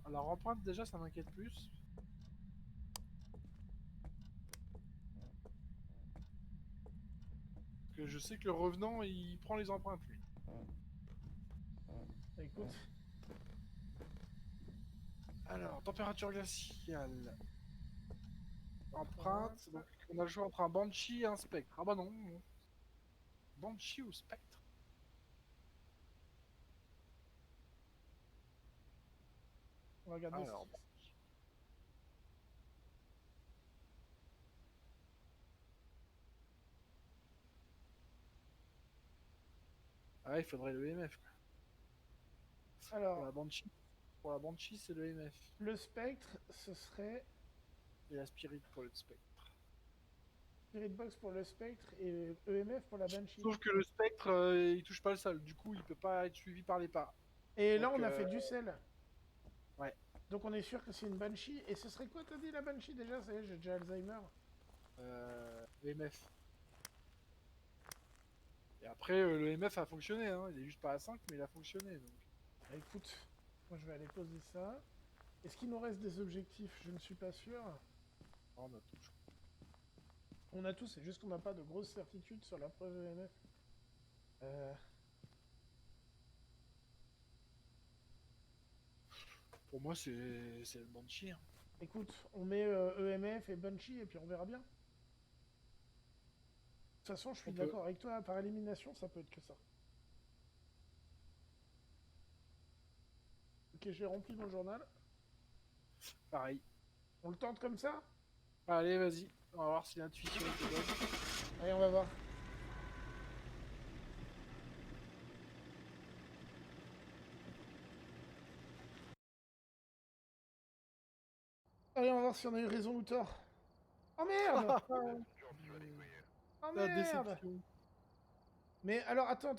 Alors, empreinte, déjà, ça m'inquiète plus. Parce que je sais que le revenant, il prend les empreintes, lui. Écoute. Alors, température glaciale. Empreinte. Donc, on a le choix entre un Banshee et un Spectre. Ah bah non. Banshee ou Spectre? On va regarder Alors, ah, il faudrait le EMF. Pour Alors, la Banshee, c'est le EMF. le spectre, ce serait Et la Spirit pour le Spectre. Spirit Box pour le spectre et EMF pour la Banshee. Sauf que le Spectre, il touche pas le sol. Du coup, il peut pas être suivi par les pas. Et là, Donc, on a fait du sel. Ouais. Donc on est sûr que c'est une Banshee. Et ce serait quoi, t'as dit, la Banshee, déjà? Ça y est, j'ai déjà Alzheimer. EMF. Et après, le EMF a fonctionné. Hein. Il est juste pas à 5, mais il a fonctionné. Donc. Bah, écoute, moi je vais aller poser ça. Est-ce qu'il nous reste des objectifs? Je ne suis pas sûr. Oh, on a tout, je crois. On a tous, c'est juste qu'on n'a pas de grosses certitudes sur la preuve EMF. Pour moi, c'est le Banshee. Hein. Écoute, on met EMF et Banshee et puis on verra bien. De toute façon, je suis d'accord avec toi, par élimination, ça peut être que ça. Ok, j'ai rempli mon journal. Pareil. On le tente comme ça? Allez, vas-y. On va voir si l'intuition est bonne. Allez, on va voir. Allez, on va voir si on a eu raison ou tort. Oh merde! Oh La merde! déception. Mais alors, attends.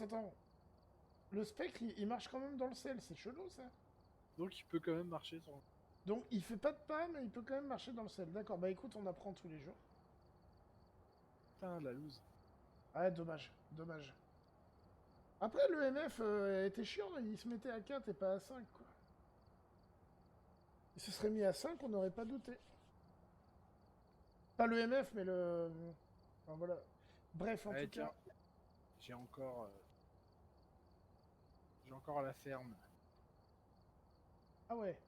Le spectre, il marche quand même dans le sel, c'est chelou ça. Donc il peut quand même marcher sur... Donc il fait pas de pas, mais il peut quand même marcher dans le sel. D'accord, bah écoute, on apprend tous les jours. Putain, la loose. Ouais, dommage. Après, le MF était chiant, il se mettait à 4 et pas à 5, quoi. Il se serait mis à 5, on n'aurait pas douté. Pas le MF, mais le... Enfin, voilà. Bref, en tout cas... J'ai encore à la ferme. Ah ouais.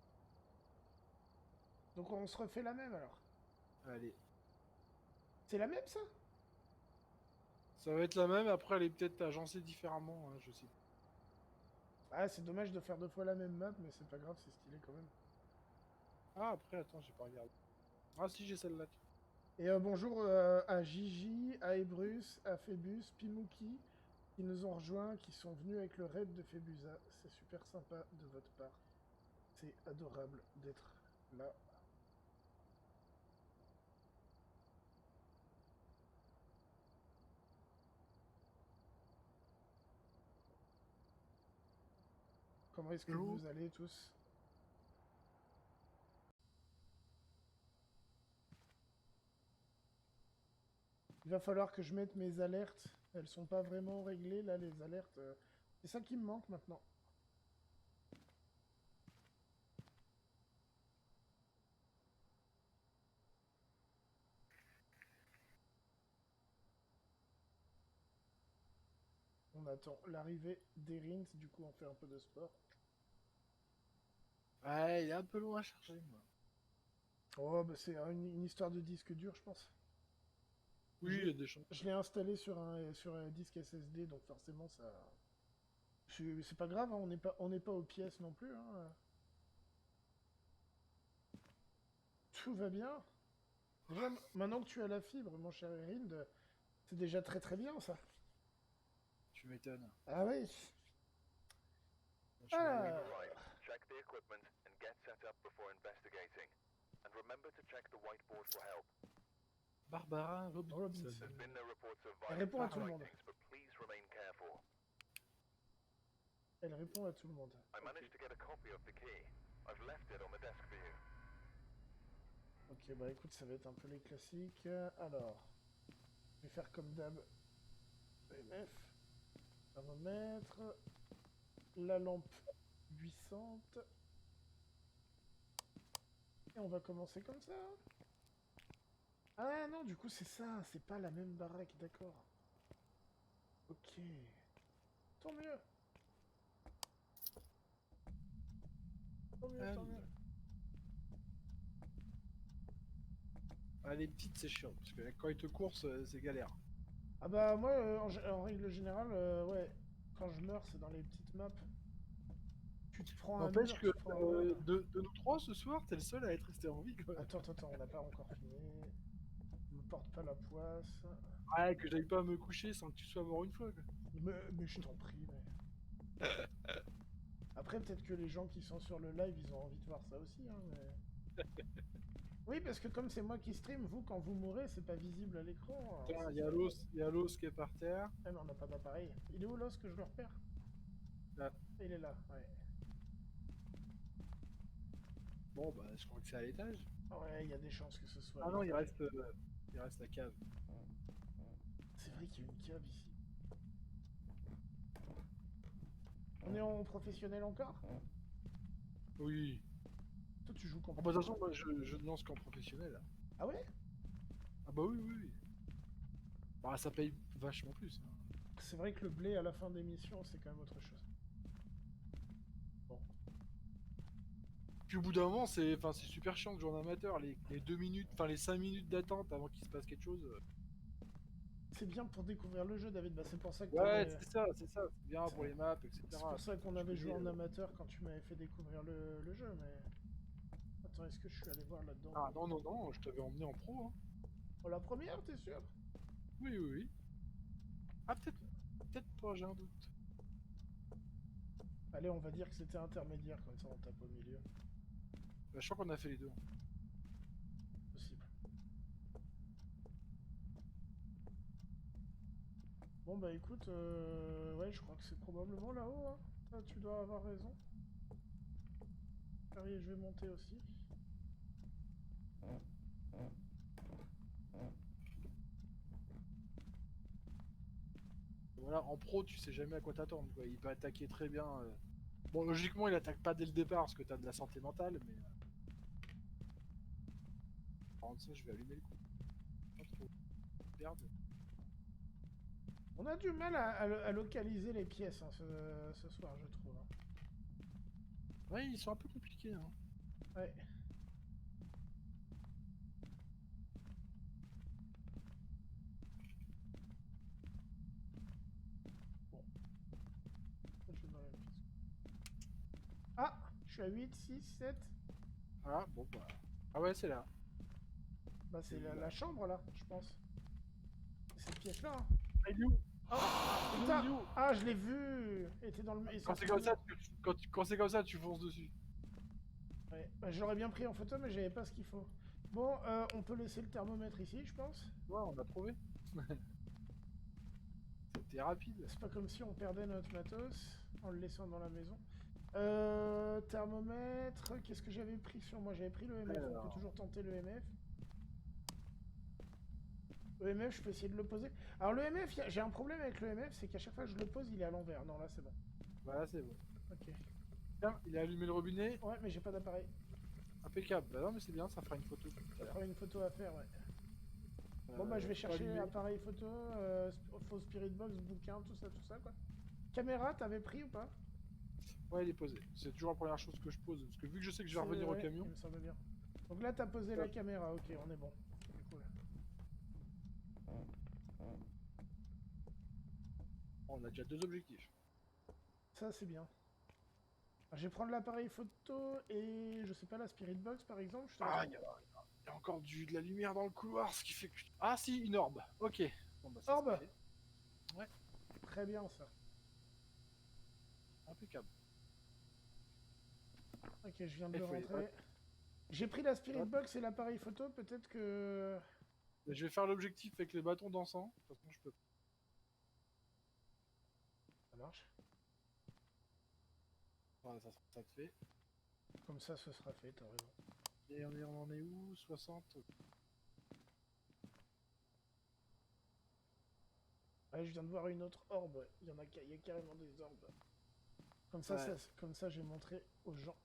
Donc on se refait la même, alors. Allez. C'est la même, ça? Ça va être la même, après elle est peut-être agencée différemment, hein, je sais. Ah, c'est dommage de faire 2 fois la même map, mais c'est pas grave, c'est stylé quand même. Ah, après, attends, j'ai pas regardé. Ah si, j'ai celle-là. Et bonjour à Gigi, à Ebrus, à Phébus, Pimouki, qui nous ont rejoints, qui sont venus avec le raid de Phébusa. C'est super sympa de votre part. C'est adorable d'être là. Comment est-ce que Hello. vous allez tous? Il va falloir que je mette mes alertes. Elles sont pas vraiment réglées là, les alertes. C'est ça qui me manque maintenant. On attend l'arrivée d'Erins, du coup on fait un peu de sport. Ouais, il est un peu loin à charger, moi. Oh, bah c'est une histoire de disque dur, je pense. Oui, il y a des chances. Je l'ai installé sur un disque SSD, donc forcément ça... C'est pas grave, hein, on n'est pas aux pièces non plus. Hein. Tout va bien. Déjà, maintenant que tu as la fibre, mon cher Erind, c'est déjà très très bien ça. Tu m'étonnes. Ah oui. Franchement, Ah. Arrived. Check the equipment and get set up before investigating. And remember to check the whiteboard for help. Barbara Robinson. Robinson. There's been no reports of Elle violent répond à tout le monde. sightings, but please remain careful. Elle répond à tout le monde. I managed to get a copy of the key. I've left it on the desk for you. Ok, bah écoute, ça va être un peu les classiques. Alors, je vais faire comme d'hab. EMF. Thermomètre. La lampe puissante. Et on va commencer comme ça. Ah non, du coup c'est ça, c'est pas la même baraque, d'accord. Ok. Tant mieux. Tant mieux, tant mieux. Ah, les petites, c'est chiant, parce que quand ils te coursent, c'est galère. Ah bah moi, en règle générale, ouais, quand je meurs, c'est dans les petites maps. Tu te prends un mur, N'empêche que tu te prends un mur. de nous trois ce soir, t'es le seul à être resté en vie, quoi. Attends, on n'a pas encore fini. Ne me porte pas la poisse. Ouais, que j'aille pas me coucher sans que tu sois mort une fois, quoi. Mais je t'en prie, mais... Après, peut-être que les gens qui sont sur le live, ils ont envie de voir ça aussi, hein, mais... Oui, parce que comme c'est moi qui stream, vous, quand vous mourrez, c'est pas visible à l'écran. Putain, il y a l'os qui est par terre. Ah mais on n'a pas d'appareil. Il est où l'os que je le repère? Là. Il est là, ouais. Bon, bah, je crois que c'est à l'étage. Ouais, il y a des chances que ce soit... Ah non, il reste la cave. C'est vrai qu'il y a une cave ici. On est en professionnel encore? Oui. Toi, tu joues Ah comment? bah, de toute façon, moi, je ne lance qu'en professionnel. Ah ouais? Ah bah oui. Bah, ça paye vachement plus. Hein. C'est vrai que le blé à la fin des missions, c'est quand même autre chose. Bon. Puis au bout d'un moment, c'est super chiant de jouer en amateur. Les 2 minutes, enfin les 5 minutes d'attente avant qu'il se passe quelque chose. C'est bien pour découvrir le jeu, David. Bah, c'est pour ça que Ouais, c'est ça. C'est bien pour les maps, etc. c'est pour ça qu'on avait joué en disais, amateur quand tu m'avais fait découvrir le jeu, mais... Attends, est-ce que je suis allé voir là-dedans? Ah non, je t'avais emmené en pro. Hein. Oh, la première, t'es sûr? Oui. Ah, peut-être pas, j'ai un doute. Allez, on va dire que c'était intermédiaire, comme ça on tape au milieu. Bah, je crois qu'on a fait les deux. Possible. Bon bah écoute, ouais, je crois que c'est probablement là-haut, hein. Ah, tu dois avoir raison. Allez, je vais monter aussi. Voilà, en pro, tu sais jamais à quoi t'attendre. Quoi. Il peut attaquer très bien. Bon, logiquement, il attaque pas dès le départ parce que t'as de la santé mentale, mais. Par ça, je vais allumer le coup. Pas trop. Merde. On a du mal à localiser les pièces hein, ce soir, je trouve. Hein. Ouais, ils sont un peu compliqués. Hein. Ouais. Bon. Je vais dans la pièce. Ah, je suis à 8, 6, 7. Ah, bon, bah. Ah ouais, c'est là. Bah c'est la chambre là, je pense. C'est cette pièce là. Hein. Ah, il est où Oh, putain. Ah, je l'ai vu. Il était dans le... Quand c'est comme ça, quand c'est comme ça, tu fonces dessus. Ouais, bah, j'aurais bien pris en photo, mais j'avais pas ce qu'il faut. Bon, on peut laisser le thermomètre ici, je pense. Ouais, on a trouvé. C'était rapide. C'est pas comme si on perdait notre matos en le laissant dans la maison. Thermomètre, qu'est-ce que j'avais pris sur moi? J'avais pris le MF, on Alors. peut toujours tenter le MF. Le MF, je peux essayer de le poser. Alors le MF, j'ai un problème avec le MF, c'est qu'à chaque fois que je le pose, il est à l'envers. Non, là c'est bon. Voilà, c'est bon. Ok. Tiens, il a allumé le robinet. Ouais, mais j'ai pas d'appareil. Impeccable. Bah non, mais c'est bien, ça fera une photo. Ça fera une photo à faire, ouais. Bon bah je vais chercher allumé. appareil photo, faux spirit box, bouquin, tout ça quoi. Caméra, t'avais pris ou pas? Ouais, il est posé. C'est toujours la première chose que je pose. Parce que vu que je sais que je vais revenir au Ouais, camion. il me semble bien. Donc là t'as posé la caméra, ok, on est bon. C'est cool. On a déjà 2 objectifs. Ça c'est bien. Alors, je vais prendre l'appareil photo et je sais pas la spirit box par exemple. Je te Ah, laisse- il y a encore de la lumière dans le couloir, ce qui fait que... Ah si, une orbe. Ok. Bon bah ça Orbe. c'est fait. Ouais, Très bien ça. impeccable. Ok, je viens de Il le faut les- rentrer. J'ai pris la spirit Hop. box et l'appareil photo, peut-être que... Mais je vais faire l'objectif avec les bâtons dansants. De toute façon, je peux. Ça marche. Voilà, ça te fait. Comme ça, ce sera fait, t'as raison. Et on en est où? 60. Ouais, je viens de voir une autre orbe, ouais. Il y a carrément des orbes. Comme ça, Ouais. comme ça, j'ai montré aux gens.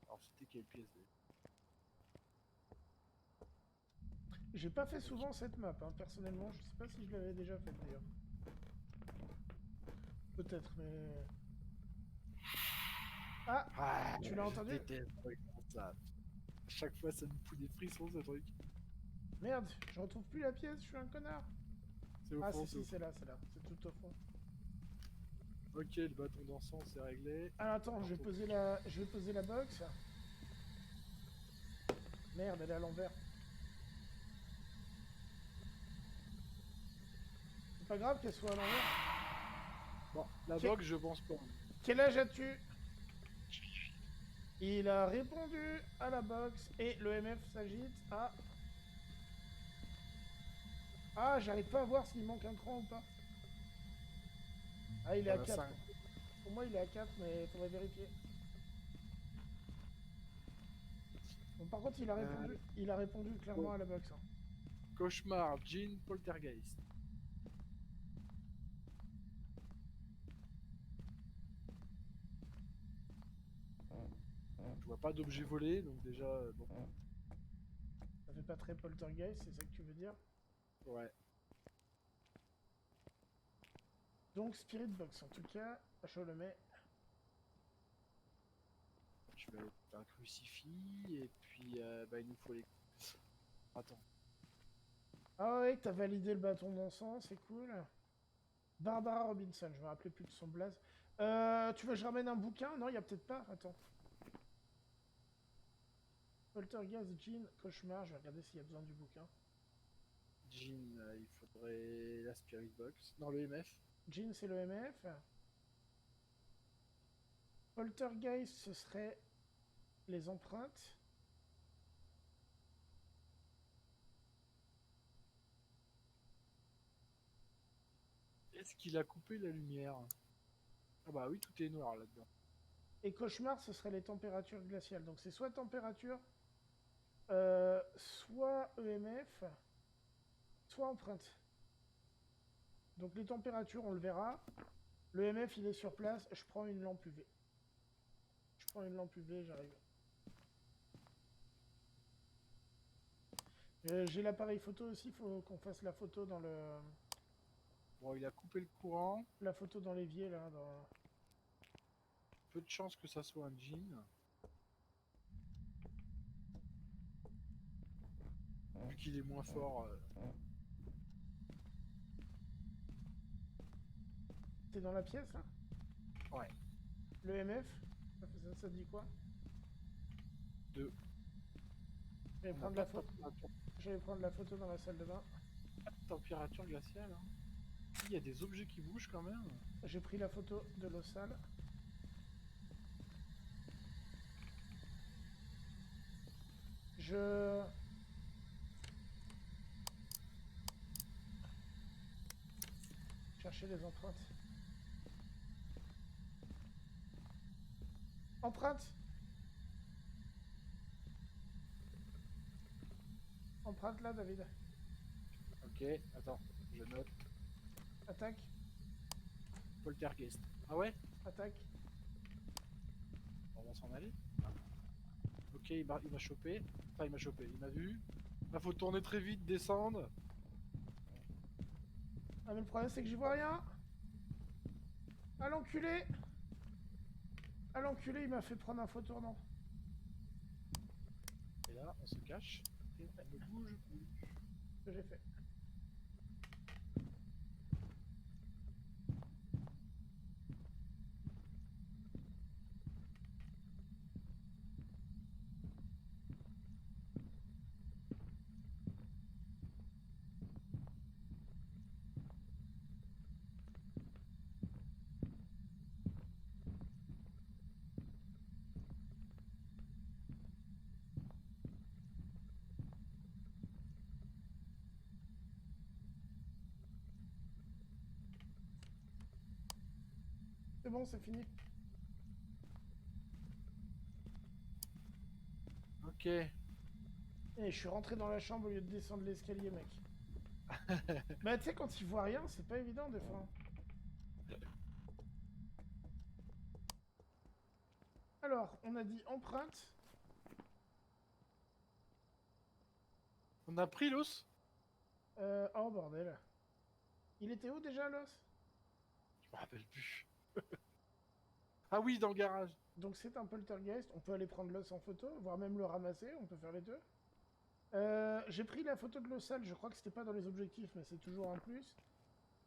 Alors c'était quelle pièce? J'ai pas fait souvent cette map, hein, personnellement. Je sais pas si je l'avais déjà faite d'ailleurs. Peut-être, mais... Ah, Ah, tu l'as je entendu? déteste ça. À chaque fois, ça me fout des frissons, ce truc. Merde, je retrouve plus la pièce, je suis un connard. C'est au Ah fond, si, c'est au si, c'est là, c'est tout au fond. fond. Ok, le bâton dansant, c'est réglé. Alors attends, je vais poser la box. Merde, elle est à l'envers. C'est pas grave qu'elle soit à l'envers. Bon, la Ok. box, je pense pas. Quel âge as-tu? Il a répondu à la box et le MF s'agite à... Ah, j'arrive pas à voir s'il manque un cran ou pas. Ah, il est à 4. 5. Pour moi, il est à 4, mais il faudrait vérifier. Bon, par contre, il a répondu clairement à la box. Hein. Cauchemar, Jean, Poltergeist. Je vois pas d'objet volé, donc déjà, bon. Ça fait pas très poltergeist, c'est ça que tu veux dire? Ouais. Donc, Spirit Box, en tout cas, je le mets. Je vais faire un crucifix, et puis, bah, il nous faut les... Attends. Ah ouais, t'as validé le bâton d'encens, c'est cool. Barbara Robinson, je me rappelais plus de son blaze. Tu veux que je ramène un bouquin? Non, il y a peut-être pas. Attends. Poltergeist, Jean, Cauchemar, je vais regarder s'il y a besoin du bouquin. Jean, il faudrait la Spirit Box. Non, le MF. Jean, c'est le MF. Poltergeist, ce serait les empreintes. Est-ce qu'il a coupé la lumière? Ah bah oui, tout est noir là-dedans. Et Cauchemar, ce serait les températures glaciales. Donc c'est soit température, soit EMF, soit empreinte. Donc les températures, on le verra. Le MF, il est sur place. Je prends une lampe UV. Je prends une lampe UV, j'arrive. J'ai l'appareil photo aussi, il faut qu'on fasse la photo dans le... Bon, il a coupé le courant. La photo dans l'évier, là. Dans... Peu de chance que ça soit un Jean. Vu qu'il est moins fort. T'es dans la pièce, là? Ouais. Le MF, ça dit quoi? 2. Je vais prendre la photo. Je vais prendre la photo dans la salle de bain. Température glaciale. Hein. Il y a des objets qui bougent quand même. J'ai pris la photo de l'eau sale. Je... Chercher les empreintes. Empreinte. Empreinte là, David. Ok, attends, je note. Attaque. Poltergeist. Ah ouais? Attaque. On va s'en aller. Ok, il m'a chopé. Enfin, il m'a chopé, il m'a vu. Là, faut tourner très vite, descendre. Ah mais le problème c'est que j'y vois rien. Ah l'enculé. Ah l'enculé, il m'a fait prendre un faux tournant. Et là, on se cache. Et elle ne bouge plus. Ce que j'ai fait. C'est bon, c'est fini. Ok. Et je suis rentré dans la chambre au lieu de descendre l'escalier, mec. Bah tu sais, quand il voit rien, c'est pas évident des fois. Alors, on a dit empreinte. On a pris l'os? Oh bordel. Il était où déjà l'os? Je me rappelle plus. Ah oui, dans le garage. Donc c'est un poltergeist. On peut aller prendre l'os en photo, voire même le ramasser. On peut faire les deux. J'ai pris la photo de l'os sale. Je crois que c'était pas dans les objectifs, mais c'est toujours un plus.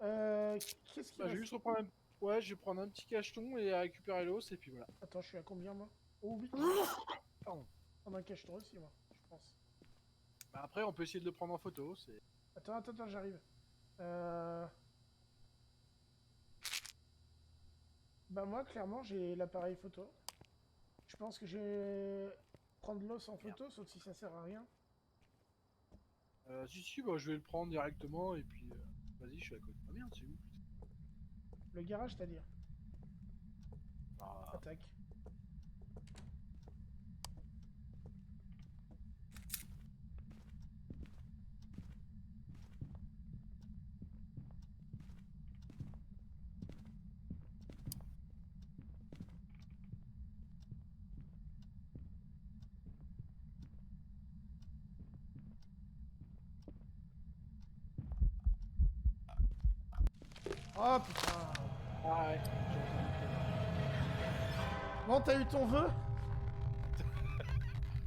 Qu'est-ce qu'il Bah, je vais reste? juste reprendre un... Ouais, je vais prendre un petit cacheton et récupérer l'os et puis voilà. Attends, je suis à combien moi? Oh 8. Pardon. On a un cacheton aussi, moi, je pense. Bah, après, on peut essayer de le prendre en photo. C'est... Attends, j'arrive. Bah moi, clairement, j'ai l'appareil photo. Je pense que je vais prendre l'os en photo, sauf si ça sert à rien. Si, bah, je vais le prendre directement et puis... Vas-y, je suis à côté. Ah merde, c'est où? Le garage, c'est-à-dire. Ah, Attaque. Oh putain. ah ouais. Bon, t'as eu ton vœu?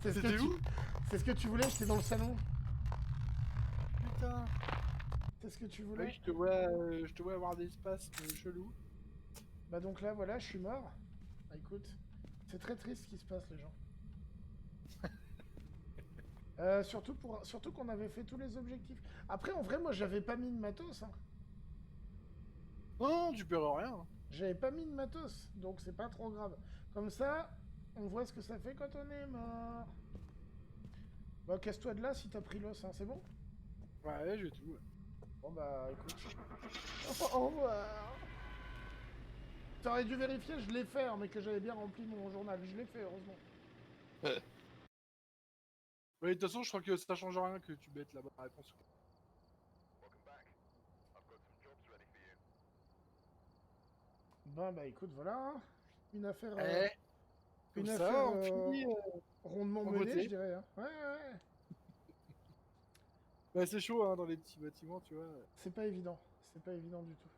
C'est ce que C'était tu... où? C'est ce que tu voulais, j'étais dans le salon. Putain. C'est ce que tu Oui, voulais? je te vois avoir des espaces chelous. Bah donc là, voilà, je suis mort. Bah écoute, c'est très triste ce qui se passe, les gens. Surtout qu'on avait fait tous les objectifs. Après, en vrai, moi, j'avais pas mis de matos. Hein. Non, tu perds rien. J'avais pas mis de matos, donc c'est pas trop grave. Comme ça, on voit ce que ça fait quand on est mort. Bah, casse-toi de là si t'as pris l'os, hein, c'est bon? Ouais, j'ai tout. Ouais. Bon bah, écoute. Au revoir. T'aurais dû vérifier, je l'ai fait, hein, mais que j'avais bien rempli mon journal. Je l'ai fait, heureusement. Ouais, de toute façon, je crois que ça change rien que tu mettes la bonne réponse. Welcome back. I've got some jobs ready for you. Bah écoute, voilà. Hein. Une affaire, Eh, comme une ça, affaire on finit rondement en menée, beauté. je dirais. Hein. Ouais. Bah, c'est chaud hein, dans les petits bâtiments, tu vois. C'est pas évident. C'est pas évident du tout.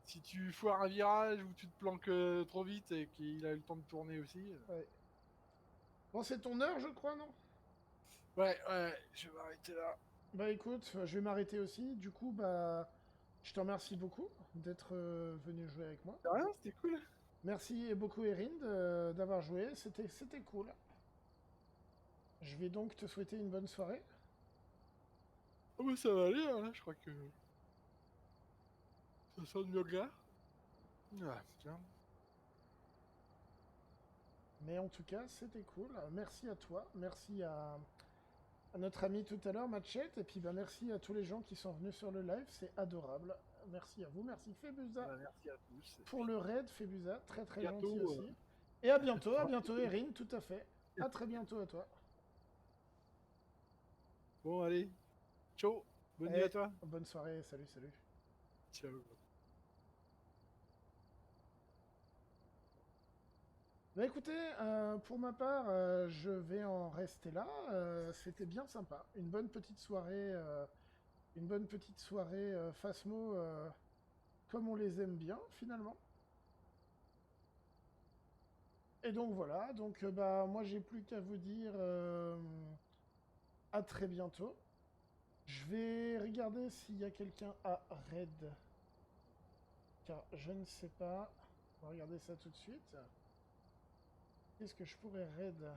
Si tu foires un virage ou tu te planques trop vite et qu'il a eu le temps de tourner aussi. Ouais. Bon, c'est ton heure, je crois, non? Ouais, je vais m'arrêter là. Bah écoute, je vais m'arrêter aussi. Du coup, bah, je te remercie beaucoup d'être venu jouer avec moi. C'est rien, c'était cool. Merci beaucoup, Erin, d'avoir joué. C'était cool. Je vais donc te souhaiter une bonne soirée. Oh, bah, ça va aller, hein, là, je crois que. Ça sent de mieux que là. Ah, putain. Mais en tout cas, c'était cool. Merci à toi. Merci à notre ami tout à l'heure, Matchette. Et puis, bah, merci à tous les gens qui sont venus sur le live. C'est adorable. Merci à vous. Merci Febusa Bah, merci à tous. pour le raid. Febusa, très très Bientôt, gentil aussi. Et à bientôt Erin, tout à fait. À très bientôt à toi. Bon, allez. Ciao. Bonne nuit Et à toi. bonne soirée, salut. Ciao. Bah écoutez, pour ma part, je vais en rester là. C'était bien sympa. Une bonne petite soirée Phasmo, comme on les aime bien finalement. Et donc voilà, donc bah moi j'ai plus qu'à vous dire à très bientôt. Je vais regarder s'il y a quelqu'un à raid. Car je ne sais pas. On va regarder ça tout de suite. Qu'est-ce que je pourrais raid?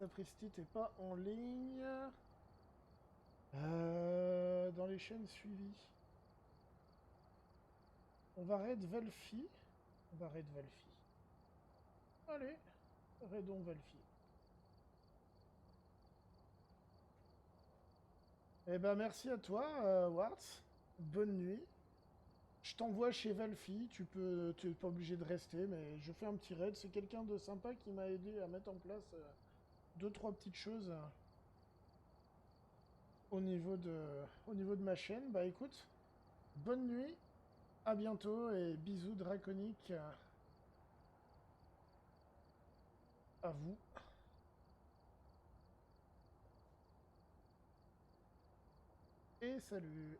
Sapristi t'es pas en ligne. Dans les chaînes suivies. On va raid Valfi. Allez, raidons Valfi. Eh ben merci à toi, Warts. Bonne nuit. Je t'envoie chez Valfi, tu n'es pas obligé de rester, mais je fais un petit raid. C'est quelqu'un de sympa qui m'a aidé à mettre en place deux, trois petites choses au niveau de ma chaîne. Bah écoute, bonne nuit, à bientôt et bisous draconiques à vous. Et salut!